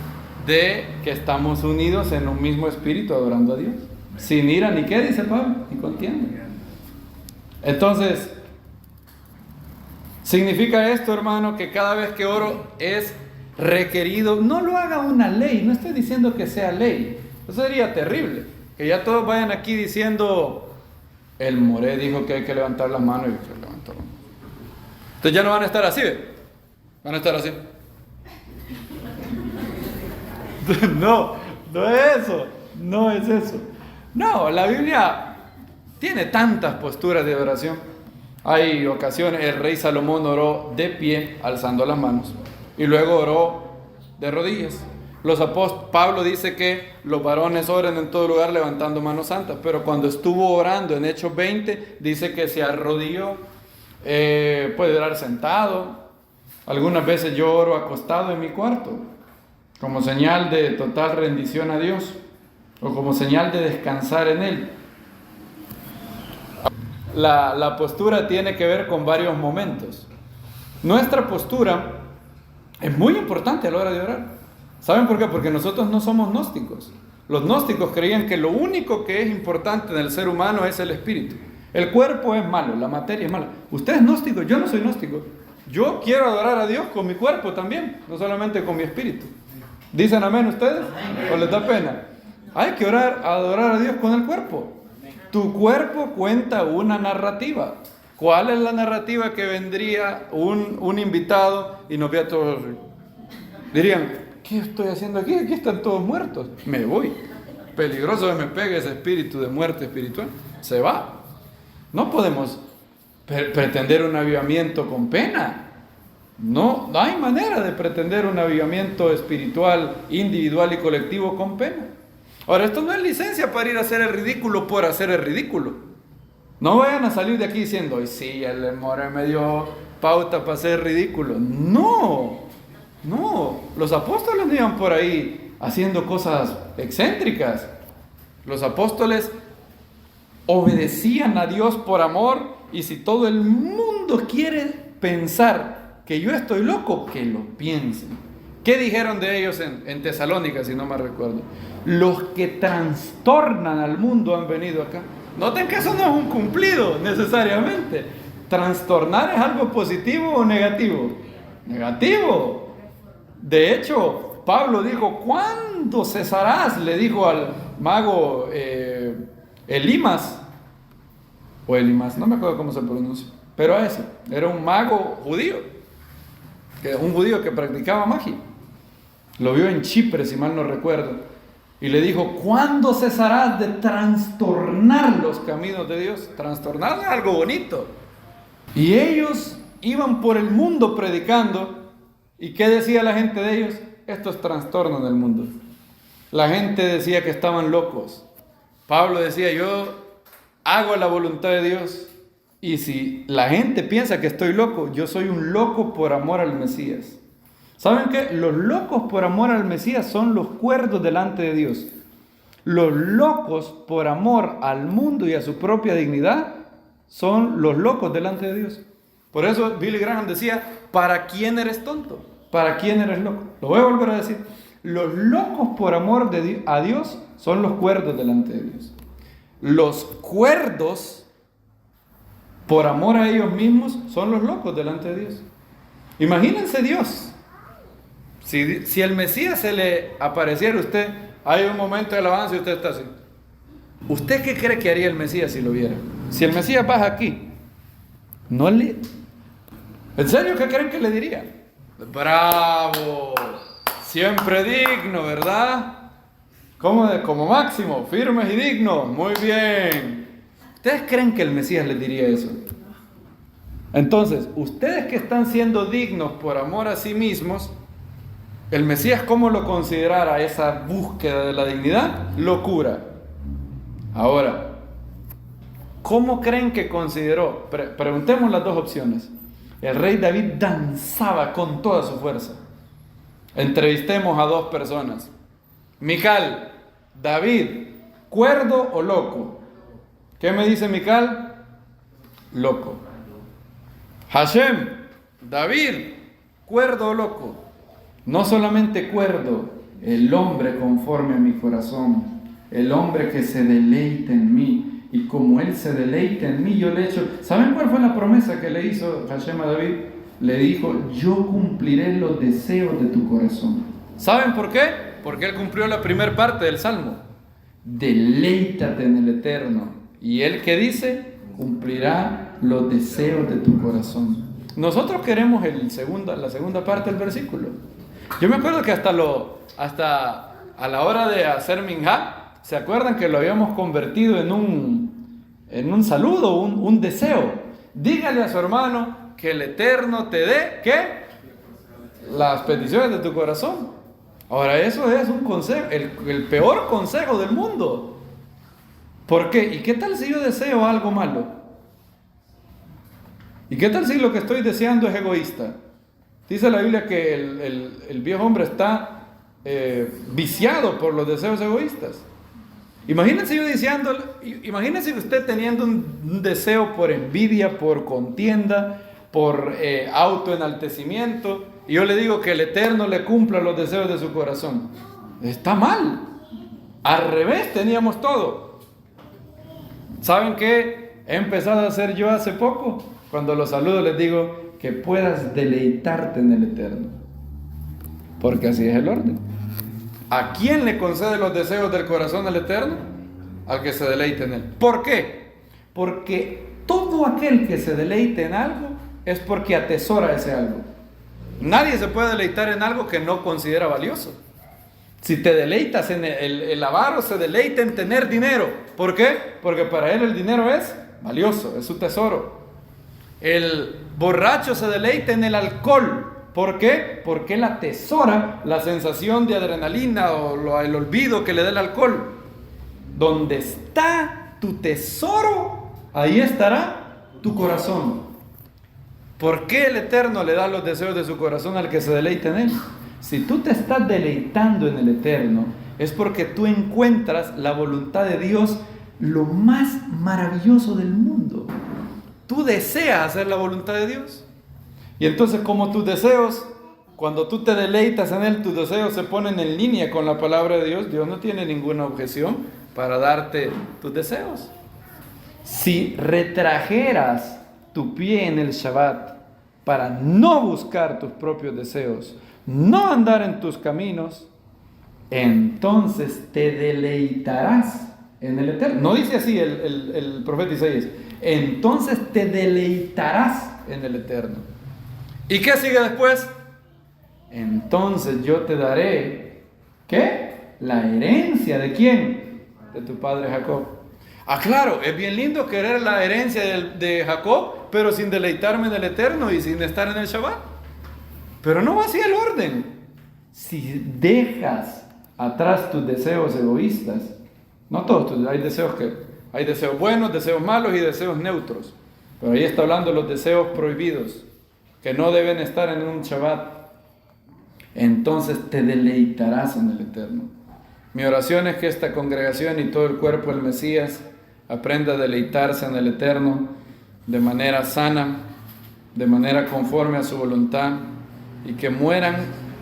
[SPEAKER 1] de que estamos unidos en un mismo espíritu adorando a Dios. Sin ira ni qué, dice Pablo, ni contienda. Entonces, significa esto, hermano, que cada vez que oro es requerido. No lo haga una ley, no estoy diciendo que sea ley. Eso sería terrible, que ya todos vayan aquí diciendo: el Moré dijo que hay que levantar las manos, y se levantó las manos. Entonces ya no van a estar así, ¿ve? Van a estar así. No es eso. No, la Biblia tiene tantas posturas de oración. Hay ocasiones, el rey Salomón oró de pie, alzando las manos, y luego oró de rodillas. Pablo dice que los varones oren en todo lugar levantando manos santas, pero cuando estuvo orando en Hechos 20, dice que se arrodilló. Puede orar sentado. Algunas veces yo oro acostado en mi cuarto, como señal de total rendición a Dios, o como señal de descansar en Él. La postura tiene que ver con varios momentos. Nuestra postura es muy importante a la hora de orar. ¿Saben por qué? Porque nosotros no somos gnósticos. Los gnósticos creían que lo único que es importante en el ser humano es el espíritu. El cuerpo es malo, la materia es mala. Usted es gnóstico, yo no soy gnóstico. Yo quiero adorar a Dios con mi cuerpo también, no solamente con mi espíritu. ¿Dicen amén ustedes? ¿O les da pena? Hay que adorar a Dios con el cuerpo. Tu cuerpo cuenta una narrativa. ¿Cuál es la narrativa que vendría un invitado y nos ve a todos? Dirían: ¿qué estoy haciendo aquí? Aquí están todos muertos. Me voy. Peligroso que me pegue ese espíritu de muerte espiritual. Se va. No podemos pretender un avivamiento con pena. No hay manera de pretender un avivamiento espiritual, individual y colectivo con pena. Ahora, esto no es licencia para ir a hacer el ridículo por hacer el ridículo. No vayan a salir de aquí diciendo: ay, sí, el More me dio pauta para hacer ridículo. No, los apóstoles no iban por ahí haciendo cosas excéntricas. Los apóstoles obedecían a Dios por amor, y si todo el mundo quiere pensar que yo estoy loco, que lo piensen. ¿Qué dijeron de ellos en Tesalónica, si no me recuerdo? Los que trastornan al mundo han venido acá. Noten que eso no es un cumplido necesariamente. ¿Trastornar es algo positivo o negativo? Negativo. De hecho, Pablo dijo: ¿cuándo cesarás? Le dijo al mago Elimas, o Elimas, no me acuerdo cómo se pronuncia, pero ese era un mago judío, un judío que practicaba magia. Lo vio en Chipre, si mal no recuerdo, y le dijo: ¿cuándo cesarás de trastornar los caminos de Dios? Trastornar es algo bonito. Y ellos iban por el mundo predicando, ¿y qué decía la gente de ellos? Esto es trastorno del mundo. La gente decía que estaban locos. Pablo decía: yo hago la voluntad de Dios, y si la gente piensa que estoy loco, yo soy un loco por amor al Mesías. ¿Saben qué? Los locos por amor al Mesías son los cuerdos delante de Dios. Los locos por amor al mundo y a su propia dignidad son los locos delante de Dios. Por eso Billy Graham decía, ¿para quién eres tonto? ¿Para quién eres loco? Lo voy a volver a decir. Los locos por amor a Dios son los cuerdos delante de Dios. Los cuerdos por amor a ellos mismos son los locos delante de Dios. Imagínense Dios. Si el Mesías se le apareciera a usted, hay un momento de alabanza y usted está así. ¿Usted qué cree que haría el Mesías si lo viera? Si el Mesías baja aquí, no le... ¿En serio qué creen que le diría? ¡Bravo! Siempre digno, ¿verdad? Como Máximo, firmes y dignos. Muy bien. ¿Ustedes creen que el Mesías les diría eso? Entonces, ustedes que están siendo dignos por amor a sí mismos, el Mesías, ¿cómo lo considerara esa búsqueda de la dignidad? Locura. Ahora, ¿cómo creen que consideró? Preguntemos las dos opciones. El rey David danzaba con toda su fuerza. Entrevistemos a dos personas. Mical, David, ¿cuerdo o loco? ¿Qué me dice Mical? Loco. Hashem, David, ¿cuerdo o loco? No solamente cuerdo, el hombre conforme a mi corazón, el hombre que se deleita en mí, y como él se deleita en mí, yo le echo. ¿Saben cuál fue la promesa que le hizo Hashem a David? Le dijo, yo cumpliré los deseos de tu corazón. ¿Saben por qué? Porque él cumplió la primera parte del Salmo. Deleítate en el Eterno. ¿Y él qué dice? Cumplirá los deseos de tu corazón. Nosotros queremos la segunda parte del versículo. Yo me acuerdo que hasta a la hora de hacer minjá, ¿se acuerdan que lo habíamos convertido en un saludo, un deseo? Dígale a su hermano que el Eterno te dé, ¿qué? Las peticiones de tu corazón. Ahora, eso es un consejo, el peor consejo del mundo. ¿Por qué? ¿Y qué tal si yo deseo algo malo? ¿Y qué tal si lo que estoy deseando es egoísta? Dice la Biblia que el viejo hombre está viciado por los deseos egoístas. Imagínense imagínense usted teniendo un deseo por envidia, por contienda, por autoenaltecimiento, y yo le digo que el Eterno le cumpla los deseos de su corazón. Está mal. Al revés teníamos todo. ¿Saben qué he empezado a hacer yo hace poco? Cuando los saludo les digo que puedas deleitarte en el Eterno, porque así es el orden. ¿A quién le concede los deseos del corazón al Eterno? Al que se deleite en él. ¿Por qué? Porque todo aquel que se deleite en algo es porque atesora ese algo. Nadie se puede deleitar en algo que no considera valioso. Si te deleitas en el avaro, se deleita en tener dinero. ¿Por qué? Porque para él el dinero es valioso, es su tesoro. El borracho se deleita en el alcohol. ¿Por qué? Porque él atesora la sensación de adrenalina o el olvido que le da el alcohol. Donde está tu tesoro, ahí estará tu corazón. ¿Por qué el Eterno le da los deseos de su corazón al que se deleita en él? Si tú te estás deleitando en el Eterno, es porque tú encuentras la voluntad de Dios lo más maravilloso del mundo. Tú deseas hacer la voluntad de Dios. Y entonces, como tus deseos, cuando tú te deleitas en él, tus deseos se ponen en línea con la palabra de Dios. Dios no tiene ninguna objeción para darte tus deseos. Si retrajeras tu pie en el Shabbat para no buscar tus propios deseos, no andar en tus caminos, entonces te deleitarás en el Eterno. No dice así el profeta Isaías. Entonces te deleitarás en el Eterno. ¿Y qué sigue después? Entonces yo te daré, ¿qué? La herencia de ¿quién? De tu padre Jacob. Ah, claro, es bien lindo querer la herencia de Jacob, pero sin deleitarme en el Eterno y sin estar en el Shabbat. Pero no va así el orden. Si dejas atrás tus deseos egoístas, no todos, hay deseos buenos, deseos malos y deseos neutros. Pero ahí está hablando de los deseos prohibidos, que no deben estar en un Shabbat. entonces te deleitarás en el Eterno. Mi oración es que esta congregación y todo el cuerpo del Mesías aprenda a deleitarse en el Eterno de manera sana, de manera conforme a su voluntad, y que mueran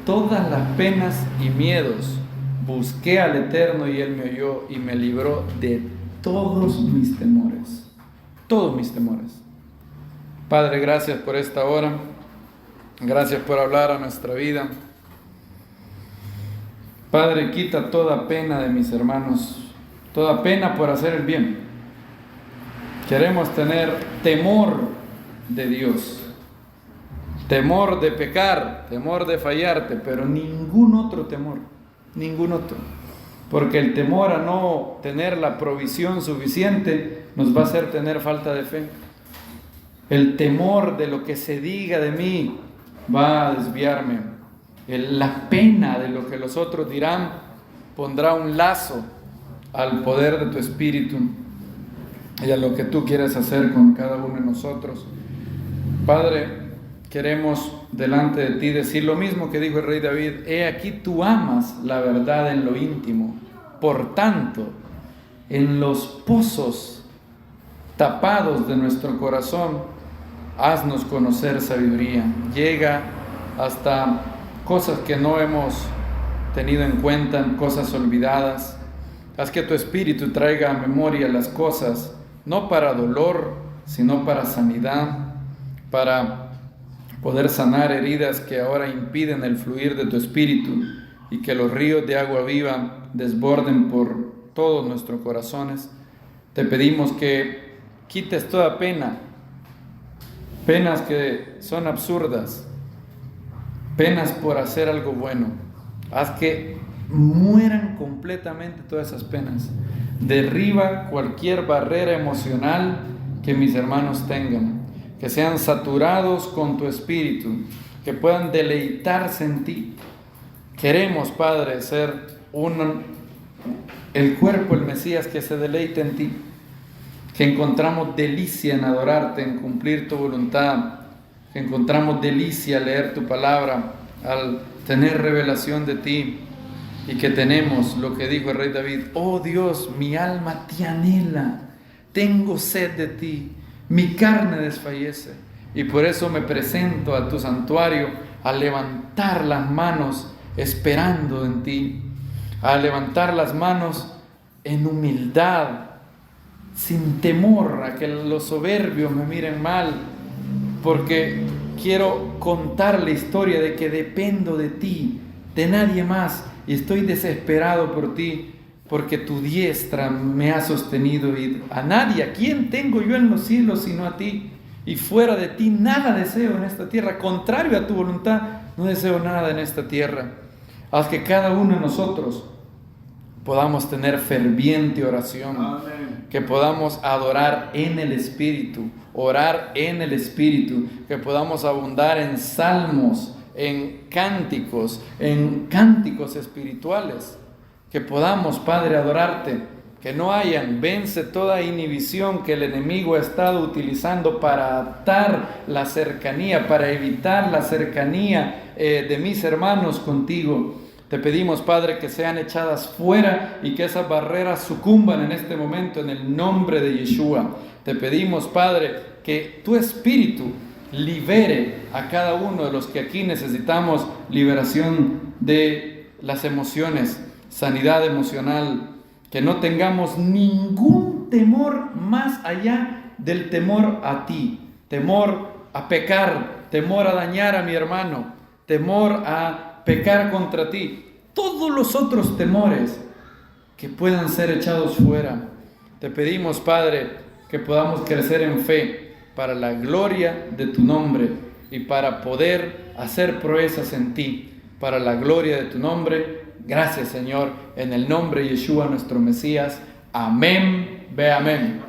[SPEAKER 1] todas las penas y miedos. Busqué al Eterno y Él me oyó y me libró de todos mis temores. Todos mis temores. Padre, gracias por esta hora. Gracias por hablar a nuestra vida. Padre, quita toda pena de mis hermanos, toda pena por hacer el bien. Queremos tener temor de Dios, temor de pecar, temor de fallarte, pero ningún otro temor, ningún otro. Porque el temor a no tener la provisión suficiente nos va a hacer tener falta de fe. El temor de lo que se diga de mí va a desviarme. La pena de lo que los otros dirán pondrá un lazo al poder de tu Espíritu y a lo que tú quieres hacer con cada uno de nosotros. Padre, queremos delante de ti decir lo mismo que dijo el rey David: he aquí tú amas la verdad en lo íntimo, por tanto, en los pozos tapados de nuestro corazón, haznos conocer sabiduría. Llega hasta cosas que no hemos tenido en cuenta, cosas olvidadas. Haz que tu Espíritu traiga a memoria las cosas, no para dolor, sino para sanidad, para poder sanar heridas que ahora impiden el fluir de tu Espíritu, y que los ríos de agua viva desborden por todos nuestros corazones. Te pedimos que quites toda pena, penas que son absurdas, penas por hacer algo bueno. Haz que mueran completamente todas esas penas. Derriba cualquier barrera emocional que mis hermanos tengan, que sean saturados con tu Espíritu, que puedan deleitarse en ti. Queremos, Padre, ser el cuerpo, el Mesías que se deleite en ti, que encontramos delicia en adorarte, en cumplir tu voluntad, que encontramos delicia al leer tu palabra, al tener revelación de ti, y que tenemos lo que dijo el rey David: oh Dios, mi alma te anhela, tengo sed de ti, mi carne desfallece. Y por eso me presento a tu santuario a levantar las manos esperando en ti, a levantar las manos en humildad, sin temor a que los soberbios me miren mal, porque quiero contar la historia de que dependo de ti, de nadie más, y estoy desesperado por ti, porque tu diestra me ha sostenido, y a nadie, ¿a quién tengo yo en los cielos sino a ti? Y fuera de ti nada deseo en esta tierra, contrario a tu voluntad, no deseo nada en esta tierra. Haz que cada uno de nosotros podamos tener ferviente oración. Amén. Que podamos adorar en el Espíritu, orar en el Espíritu, que podamos abundar en salmos, en cánticos espirituales, que podamos, Padre, adorarte, que no hayan, vence toda inhibición que el enemigo ha estado utilizando para atar la cercanía, para evitar la cercanía de mis hermanos contigo. Te pedimos, Padre, que sean echadas fuera y que esas barreras sucumban en este momento en el nombre de Yeshua. Te pedimos, Padre, que tu Espíritu libere a cada uno de los que aquí necesitamos liberación de las emociones, sanidad emocional, que no tengamos ningún temor más allá del temor a ti, temor a pecar, temor a dañar a mi hermano, temor a pecar contra ti, todos los otros temores que puedan ser echados fuera. Te pedimos, Padre, que podamos crecer en fe para la gloria de tu nombre y para poder hacer proezas en ti, para la gloria de tu nombre. Gracias, Señor, en el nombre de Yeshua, nuestro Mesías. Amén, ve amén.